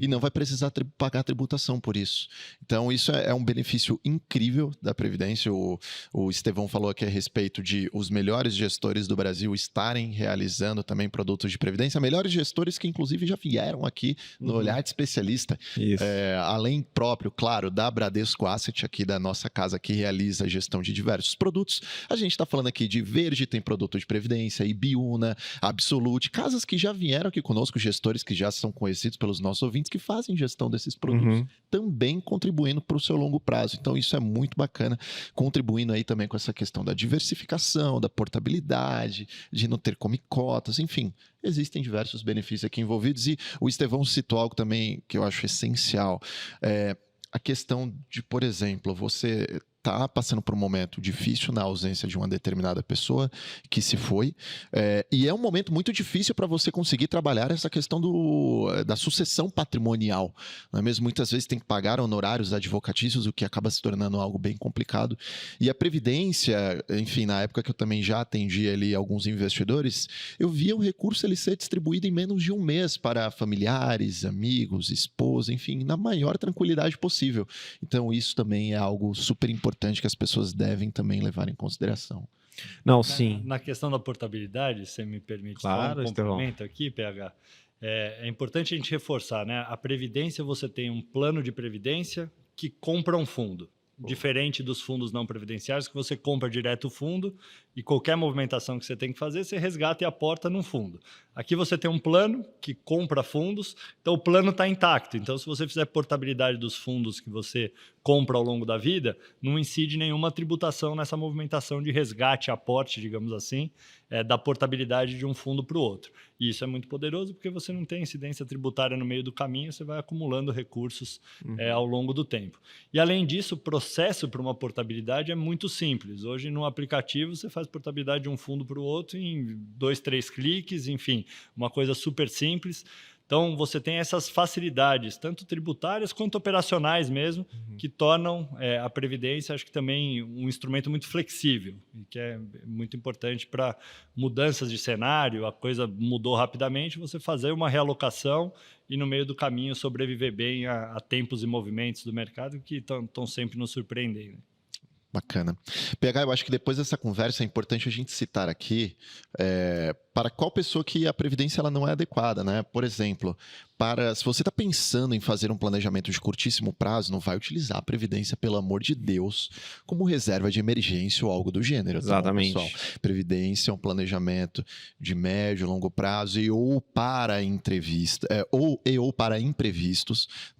e não vai precisar pagar tributação por isso. Então, isso é um benefício incrível da Previdência. O Estevão falou aqui a respeito de os melhores gestores do Brasil estarem realizando também produtos de Previdência, melhores gestores que inclusive já vieram aqui no Olhar de Especialista. Além próprio, claro, da Bradesco Asset, aqui da nossa casa, que realiza a gestão de diversos produtos. A gente está falando aqui de Verde, tem produto de Previdência, Ibiúna, Absolute, casas que já vieram aqui conosco, gestores que já são conhecidos pelos nossos ouvintes, que fazem gestão desses produtos, também contribuindo para o seu longo prazo. Então, isso é muito bacana, contribuindo aí também com essa questão da diversificação, da portabilidade, de não ter come-cotas, enfim. Existem diversos benefícios aqui envolvidos e o Estevão citou algo também que eu acho essencial. A questão de, por exemplo, você está passando por um momento difícil na ausência de uma determinada pessoa que se foi, e é um momento muito difícil para você conseguir trabalhar essa questão da sucessão patrimonial, não é mesmo? Muitas vezes tem que pagar honorários advocatícios, o que acaba se tornando algo bem complicado, e a Previdência, enfim, na época que eu também já atendi ali alguns investidores, eu via o recurso ele ser distribuído em menos de um mês para familiares, amigos, esposa, enfim, na maior tranquilidade possível. Então, isso também é algo super importante que as pessoas devem também levar em consideração. Não, sim. Na questão da portabilidade, se me permite Claro, só um Estevão. complemento aqui, PH, é importante a gente reforçar, né? A Previdência, você tem um plano de Previdência que compra um fundo. Diferente dos fundos não previdenciários, que você compra direto o fundo e qualquer movimentação que você tem que fazer, você resgata e aporta num fundo. Aqui você tem um plano que compra fundos, então o plano está intacto. Então, se você fizer portabilidade dos fundos que você compra ao longo da vida, não incide nenhuma tributação nessa movimentação de resgate, aporte, digamos assim, da portabilidade de um fundo para o outro. E isso é muito poderoso porque você não tem incidência tributária no meio do caminho, você vai acumulando recursos ao longo do tempo. E, além disso, o processo para uma portabilidade é muito simples. Hoje, no aplicativo, você faz portabilidade de um fundo para o outro em 2, 3 cliques, enfim, uma coisa super simples. Então, você tem essas facilidades, tanto tributárias quanto operacionais mesmo, que tornam a Previdência, acho que também, um instrumento muito flexível, e que é muito importante para mudanças de cenário, a coisa mudou rapidamente, você fazer uma realocação e, no meio do caminho, sobreviver bem a tempos e movimentos do mercado que estão sempre nos surpreendendo. Bacana. PH, eu acho que depois dessa conversa é importante a gente citar aqui para qual pessoa que a Previdência ela não é adequada, né? Por exemplo, se você está pensando em fazer um planejamento de curtíssimo prazo, não vai utilizar a Previdência, pelo amor de Deus, como reserva de emergência ou algo do gênero. Exatamente. Tá bom, pessoal? Previdência é um planejamento de médio, longo prazo ou para imprevistos.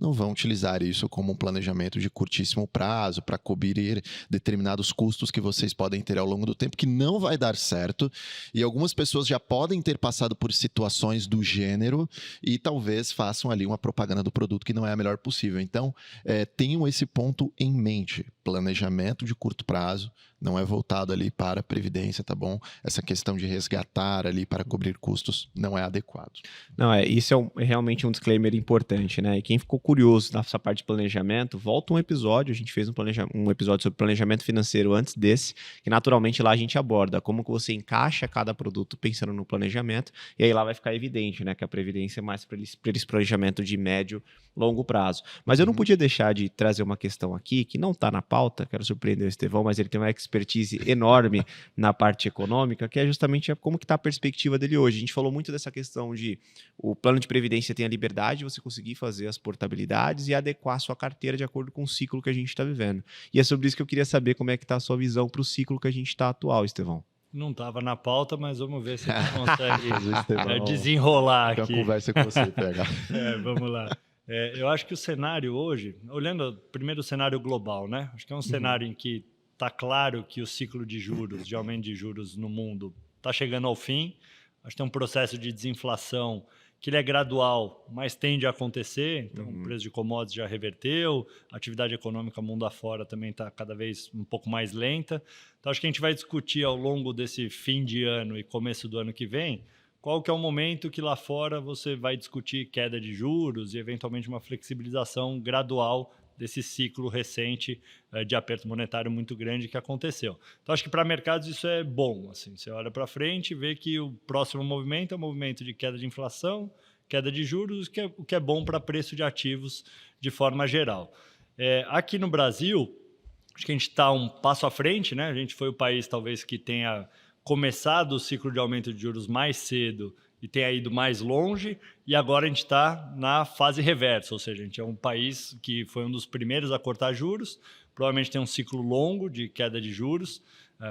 Não vão utilizar isso como um planejamento de curtíssimo prazo para cobrir determinados custos que vocês podem ter ao longo do tempo, que não vai dar certo. E algumas pessoas já podem ter passado por situações do gênero e talvez façam ali uma propaganda do produto que não é a melhor possível. Então, tenham esse ponto em mente. Planejamento de curto prazo não é voltado ali para a Previdência, tá bom? Essa questão de resgatar ali para cobrir custos não é adequado. Não, isso é realmente um disclaimer importante, né? E quem ficou curioso nessa parte de planejamento, volta um episódio, a gente fez um episódio sobre planejamento financeiro antes desse, que naturalmente lá a gente aborda como que você encaixa cada produto pensando no planejamento, e aí lá vai ficar evidente, né, que a Previdência é mais para esse planejamento de médio, longo prazo. Mas eu não podia deixar de trazer uma questão aqui, que não está na pauta, quero surpreender o Estevão, mas ele tem uma expertise enorme na parte econômica, que é justamente como que está a perspectiva dele hoje. A gente falou muito dessa questão de o plano de previdência tem a liberdade de você conseguir fazer as portabilidades e adequar a sua carteira de acordo com o ciclo que a gente está vivendo. E é sobre isso que eu queria saber como é que está a sua visão para o ciclo que a gente está atual, Estevão. Não estava na pauta, mas vamos ver se a gente consegue desenrolar aqui. Eu converso com você, PH. Vamos lá. Eu acho que o cenário hoje, olhando primeiro o cenário global, né? Acho que é um cenário em que está claro que o ciclo de juros, de aumento de juros no mundo, está chegando ao fim. Acho que tem um processo de desinflação que ele é gradual, mas tende a acontecer. Então, o preço de commodities já reverteu, a atividade econômica mundo afora também está cada vez um pouco mais lenta. Então, acho que a gente vai discutir ao longo desse fim de ano e começo do ano que vem qual que é o momento que lá fora você vai discutir queda de juros e, eventualmente, uma flexibilização gradual desse ciclo recente de aperto monetário muito grande que aconteceu. Então, acho que para mercados isso é bom. Assim, você olha para frente e vê que o próximo movimento é um movimento de queda de inflação, queda de juros, o que é bom para preço de ativos de forma geral. Aqui no Brasil, acho que a gente está um passo à frente, né? A gente foi o país, talvez, que tenha começado o ciclo de aumento de juros mais cedo e tenha ido mais longe, e agora a gente está na fase reversa, ou seja, a gente é um país que foi um dos primeiros a cortar juros, provavelmente tem um ciclo longo de queda de juros,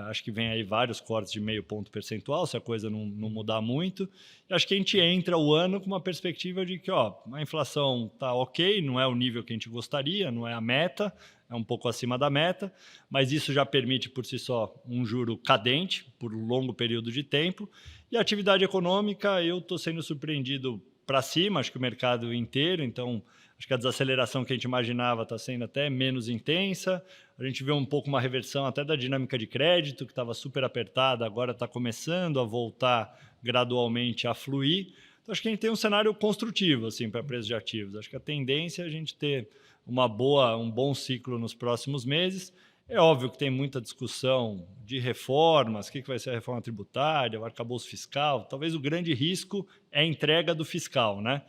acho que vem aí vários cortes de 0,5 ponto percentual, se a coisa não mudar muito, e acho que a gente entra o ano com uma perspectiva de que a inflação está ok, não é o nível que a gente gostaria, não é a meta, é um pouco acima da meta, mas isso já permite por si só um juro cadente por um longo período de tempo. E a atividade econômica, eu estou sendo surpreendido para cima, acho que o mercado inteiro, então Acho que a desaceleração que a gente imaginava está sendo até menos intensa. A gente vê um pouco uma reversão até da dinâmica de crédito, que estava super apertada, agora está começando a voltar gradualmente a fluir. Então, acho que a gente tem um cenário construtivo assim, para preços de ativos. Acho que a tendência é a gente ter um bom ciclo nos próximos meses. É óbvio que tem muita discussão de reformas, o que vai ser a reforma tributária, o arcabouço fiscal. Talvez o grande risco é a entrega do fiscal, né?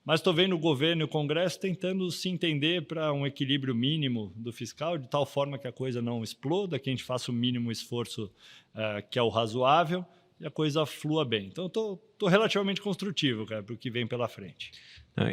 Mas estou vendo o governo e o Congresso tentando se entender para um equilíbrio mínimo do fiscal, de tal forma que a coisa não exploda, que a gente faça o mínimo esforço que é o razoável e a coisa flua bem. Então, estou relativamente construtivo, cara, para o que vem pela frente.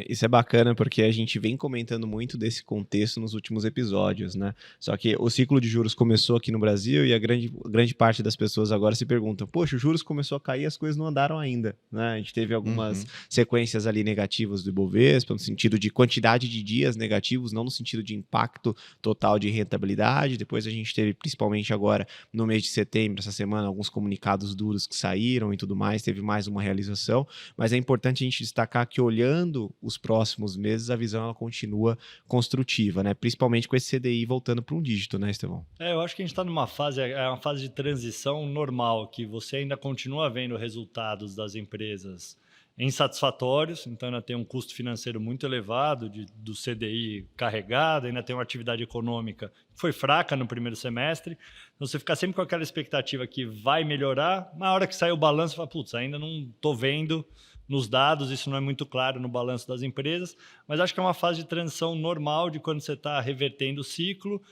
Isso é bacana porque a gente vem comentando muito desse contexto nos últimos episódios, né? Só que o ciclo de juros começou aqui no Brasil e a grande parte das pessoas agora se perguntam: poxa, os juros começou a cair e as coisas não andaram ainda, né? A gente teve algumas sequências ali negativas do Ibovespa, no sentido de quantidade de dias negativos, não no sentido de impacto total de rentabilidade. Depois a gente teve, principalmente agora no mês de setembro, essa semana, alguns comunicados duros que saíram e tudo mais, teve mais uma realização, mas é importante a gente destacar que, olhando os próximos meses, a visão ela continua construtiva, né? Principalmente com esse CDI voltando para um dígito, né, Estevão? Eu acho que a gente está numa fase, uma fase de transição normal, que você ainda continua vendo resultados das empresas insatisfatórios, então ainda tem um custo financeiro muito elevado do CDI carregado, ainda tem uma atividade econômica que foi fraca no primeiro semestre, então você fica sempre com aquela expectativa que vai melhorar, na hora que sai o balanço, você fala, putz, ainda não estou vendo nos dados, isso não é muito claro no balanço das empresas, mas acho que é uma fase de transição normal de quando você está revertendo o ciclo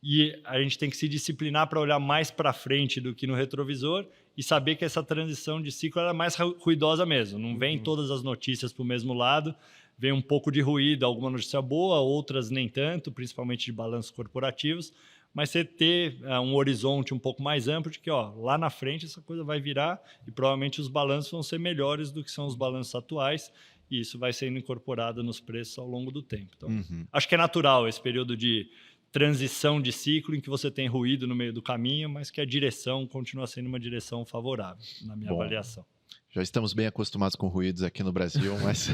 e a gente tem que se disciplinar para olhar mais para frente do que no retrovisor e saber que essa transição de ciclo é mais ruidosa mesmo. Não vem todas as notícias para o mesmo lado, vem um pouco de ruído, alguma notícia boa, outras nem tanto, principalmente de balanços corporativos, mas você ter um horizonte um pouco mais amplo de que lá na frente essa coisa vai virar e provavelmente os balanços vão ser melhores do que são os balanços atuais e isso vai sendo incorporado nos preços ao longo do tempo. Então, acho que é natural esse período de transição de ciclo em que você tem ruído no meio do caminho, mas que a direção continua sendo uma direção favorável, na minha avaliação. Já estamos bem acostumados com ruídos aqui no Brasil, mas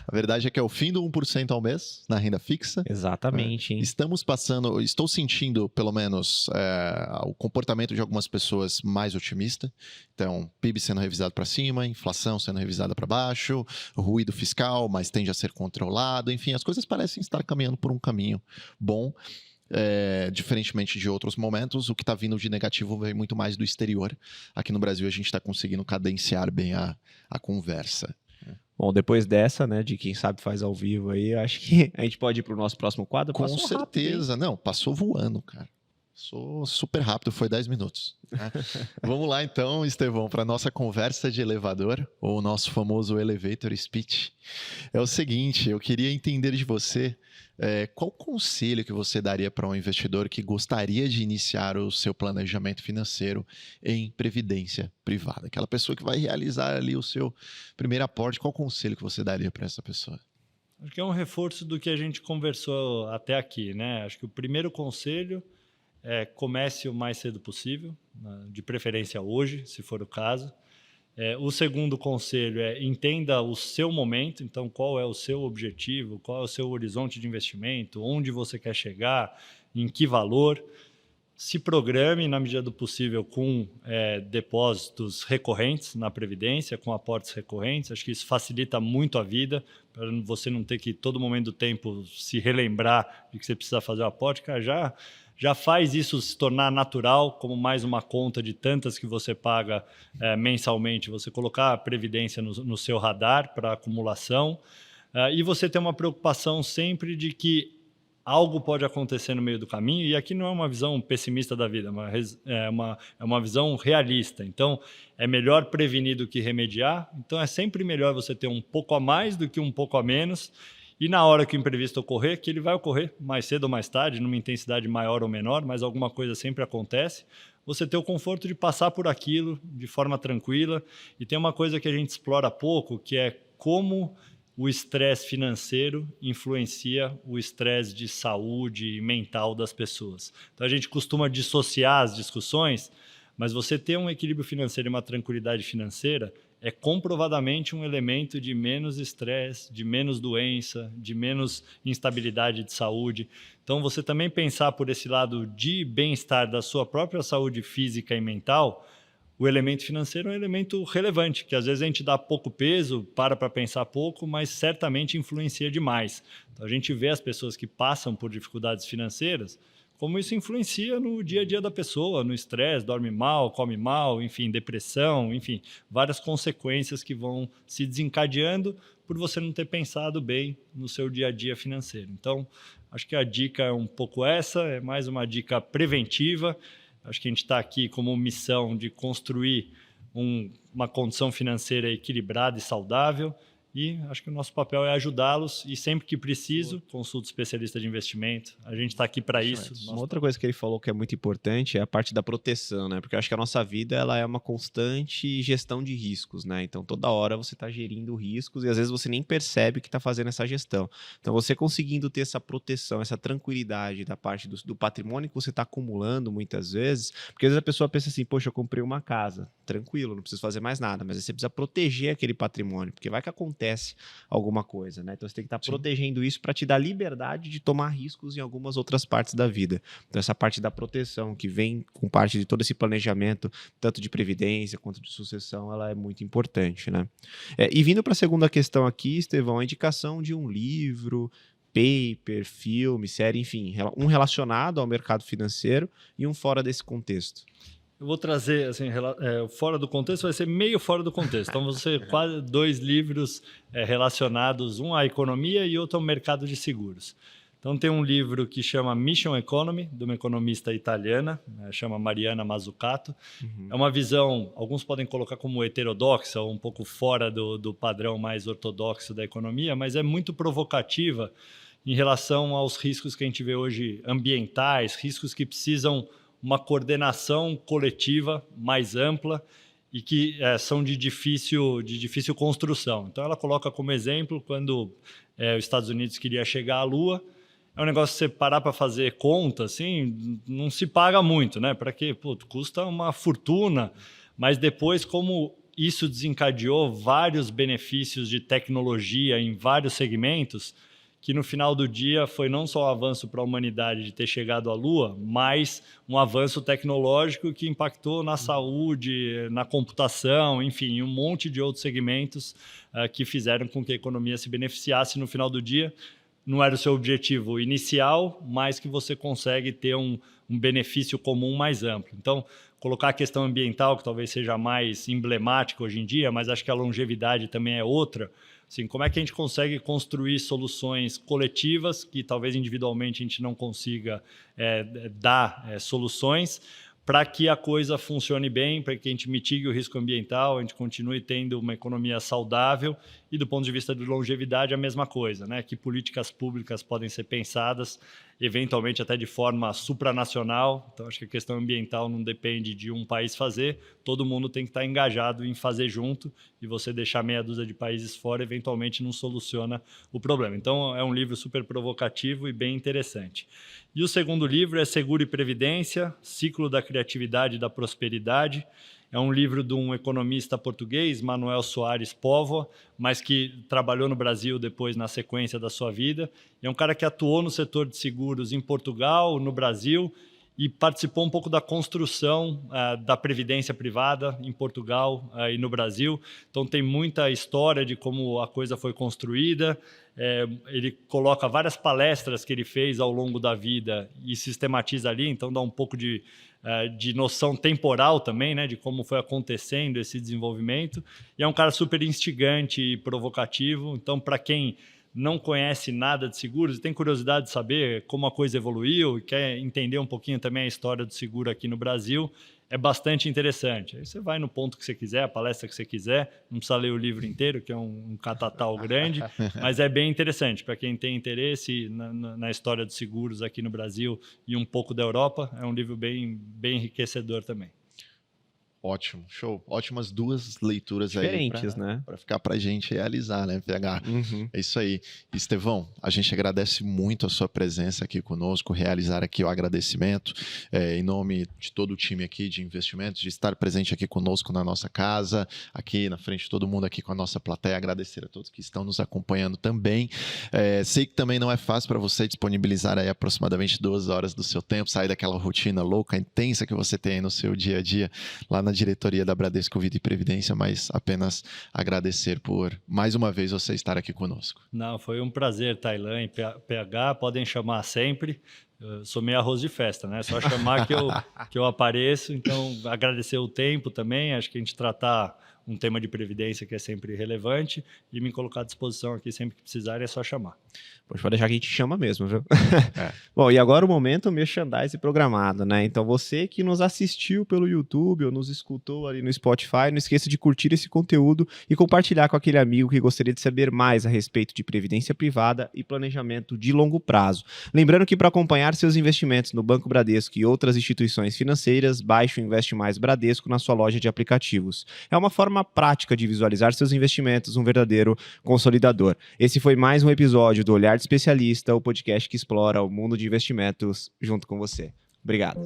a verdade é que é o fim do 1% ao mês na renda fixa. Exatamente. Hein? Estou sentindo, pelo menos, o comportamento de algumas pessoas mais otimista. Então, PIB sendo revisado para cima, inflação sendo revisada para baixo, ruído fiscal, mas tende a ser controlado. Enfim, as coisas parecem estar caminhando por um caminho bom. Diferentemente de outros momentos, o que está vindo de negativo vem muito mais do exterior. Aqui no Brasil a gente está conseguindo cadenciar bem a conversa. Bom, depois dessa, né, de quem sabe faz ao vivo aí, acho que a gente pode ir para o nosso próximo quadro. Com Passou certeza. Rápido, não, passou voando, cara. Passou super rápido, foi 10 minutos. Né? Vamos lá então, Estevão, para a nossa conversa de elevador, ou o nosso famoso elevator speech. É o seguinte, eu queria entender de você qual conselho que você daria para um investidor que gostaria de iniciar o seu planejamento financeiro em previdência privada? Aquela pessoa que vai realizar ali o seu primeiro aporte, qual conselho que você daria para essa pessoa? Acho que é um reforço do que a gente conversou até aqui, né? Acho que o primeiro conselho é comece o mais cedo possível, de preferência hoje, se for o caso. O segundo conselho é entenda o seu momento, então qual é o seu objetivo, qual é o seu horizonte de investimento, onde você quer chegar, em que valor. Se programe, na medida do possível, com depósitos recorrentes na Previdência, com aportes recorrentes. Acho que isso facilita muito a vida, para você não ter que, todo momento do tempo, se relembrar de que você precisa fazer o aporte. Cara, já faz isso se tornar natural, como mais uma conta de tantas que você paga mensalmente. Você colocar a Previdência no seu radar para acumulação e você ter uma preocupação sempre de que algo pode acontecer no meio do caminho, e aqui não é uma visão pessimista da vida, é uma visão realista. Então, é melhor prevenir do que remediar. Então, é sempre melhor você ter um pouco a mais do que um pouco a menos, e na hora que o imprevisto ocorrer, que ele vai ocorrer mais cedo ou mais tarde, numa intensidade maior ou menor, mas alguma coisa sempre acontece, você ter o conforto de passar por aquilo de forma tranquila. E tem uma coisa que a gente explora pouco, que é como o estresse financeiro influencia o estresse de saúde mental das pessoas. Então, a gente costuma dissociar as discussões, mas você ter um equilíbrio financeiro e uma tranquilidade financeira é comprovadamente um elemento de menos estresse, de menos doença, de menos instabilidade de saúde. Então, você também pensar por esse lado de bem-estar da sua própria saúde física e mental, o elemento financeiro é um elemento relevante, que às vezes a gente dá pouco peso, para pensar pouco, mas certamente influencia demais. Então, a gente vê as pessoas que passam por dificuldades financeiras, como isso influencia no dia a dia da pessoa, no estresse, dorme mal, come mal, enfim, depressão, enfim, várias consequências que vão se desencadeando por você não ter pensado bem no seu dia a dia financeiro. Então, acho que a dica é um pouco essa, é mais uma dica preventiva. Acho que a gente está aqui como missão de construir uma condição financeira equilibrada e saudável, e acho que o nosso papel é ajudá-los, e sempre que preciso, consulto especialista de investimento. A gente está aqui para isso. Uma outra coisa que ele falou que é muito importante é a parte da proteção, né? Porque eu acho que a nossa vida ela é uma constante gestão de riscos, né? Então toda hora você está gerindo riscos e às vezes você nem percebe que está fazendo essa gestão. Então você conseguindo ter essa proteção, essa tranquilidade da parte do patrimônio que você está acumulando muitas vezes, porque às vezes a pessoa pensa assim, poxa, eu comprei uma casa, tranquilo, não preciso fazer mais nada, mas aí você precisa proteger aquele patrimônio, porque vai que acontece alguma coisa, né? Então você tem que estar protegendo isso para te dar liberdade de tomar riscos em algumas outras partes da vida. Então essa parte da proteção que vem com parte de todo esse planejamento, tanto de previdência quanto de sucessão, ela é muito importante, né? E vindo para a segunda questão aqui, Estevão, a indicação de um livro, paper, filme, série, enfim, um relacionado ao mercado financeiro e um fora desse contexto. Eu vou trazer, assim, fora do contexto, vai ser meio fora do contexto. Então, você quase 2 livros relacionados, um à economia e outro ao mercado de seguros. Então, tem um livro que chama Mission Economy, de uma economista italiana, chama Mariana Mazzucato. É uma visão, alguns podem colocar como heterodoxa, ou um pouco fora do padrão mais ortodoxo da economia, mas é muito provocativa em relação aos riscos que a gente vê hoje ambientais, riscos que precisam uma coordenação coletiva mais ampla e que são de difícil construção. Então, ela coloca como exemplo, quando os Estados Unidos queria chegar à Lua, é um negócio que você parar para fazer conta, assim, não se paga muito, né? Para quê? Pô, custa uma fortuna, mas depois, como isso desencadeou vários benefícios de tecnologia em vários segmentos, que no final do dia foi não só um avanço para a humanidade de ter chegado à Lua, mas um avanço tecnológico que impactou na saúde, na computação, enfim, um monte de outros segmentos que fizeram com que a economia se beneficiasse no final do dia. Não era o seu objetivo inicial, mas que você consegue ter um benefício comum mais amplo. Então, colocar a questão ambiental, que talvez seja mais emblemática hoje em dia, mas acho que a longevidade também é outra. Assim, como é que a gente consegue construir soluções coletivas que talvez individualmente a gente não consiga dar soluções para que a coisa funcione bem, para que a gente mitigue o risco ambiental, a gente continue tendo uma economia saudável e do ponto de vista de longevidade a mesma coisa, né? Que políticas públicas podem ser pensadas, eventualmente até de forma supranacional. Então, acho que a questão ambiental não depende de um país fazer, todo mundo tem que estar engajado em fazer junto, e você deixar meia dúzia de países fora, eventualmente não soluciona o problema. Então, é um livro super provocativo e bem interessante. E o segundo livro é Seguro e Previdência, Ciclo da Criatividade e da Prosperidade. É um livro de um economista português, Manuel Soares Póvoa, mas que trabalhou no Brasil depois na sequência da sua vida. É um cara que atuou no setor de seguros em Portugal, no Brasil, e participou um pouco da construção da previdência privada em Portugal e no Brasil. Então, tem muita história de como a coisa foi construída. Ele coloca várias palestras que ele fez ao longo da vida e sistematiza ali, então dá um pouco de noção temporal também, né, de como foi acontecendo esse desenvolvimento. E é um cara super instigante e provocativo. Então, para quem não conhece nada de seguros e tem curiosidade de saber como a coisa evoluiu e quer entender um pouquinho também a história do seguro aqui no Brasil, é bastante interessante. Aí você vai no ponto que você quiser, a palestra que você quiser, não precisa ler o livro inteiro, que é um catatal grande, mas é bem interessante. Para quem tem interesse na história dos seguros aqui no Brasil e um pouco da Europa, é um livro bem enriquecedor também. Ótimo, show. Ótimas duas leituras Diferentes, aí né? para ficar pra gente realizar, né, PH? Uhum. É isso aí. Estevão, a gente agradece muito a sua presença aqui conosco, realizar aqui o agradecimento em nome de todo o time aqui de investimentos, de estar presente aqui conosco na nossa casa, aqui na frente de todo mundo aqui com a nossa plateia, agradecer a todos que estão nos acompanhando também. Sei que também não é fácil para você disponibilizar aí aproximadamente 2 horas do seu tempo, sair daquela rotina louca, intensa que você tem aí no seu dia a dia, lá na diretoria da Bradesco Vida e Previdência, mas apenas agradecer por mais uma vez você estar aqui conosco. Não, foi um prazer, Tailan e PH, podem chamar sempre. Eu sou meio arroz de festa, né? Só chamar que eu apareço. Então, agradecer o tempo também. Acho que a gente tratar um tema de previdência que é sempre relevante e me colocar à disposição aqui sempre que precisar, é só chamar. Pode deixar que a gente chama mesmo, viu? Bom, e agora o momento merchandise programado, né? Então você que nos assistiu pelo YouTube ou nos escutou ali no Spotify, não esqueça de curtir esse conteúdo e compartilhar com aquele amigo que gostaria de saber mais a respeito de previdência privada e planejamento de longo prazo. Lembrando que para acompanhar seus investimentos no Banco Bradesco e outras instituições financeiras, baixe o Investe Mais Bradesco na sua loja de aplicativos. É uma forma prática de visualizar seus investimentos, um verdadeiro consolidador. Esse foi mais um episódio do Olhar Especialista, o podcast que explora o mundo de investimentos junto com você. Obrigado.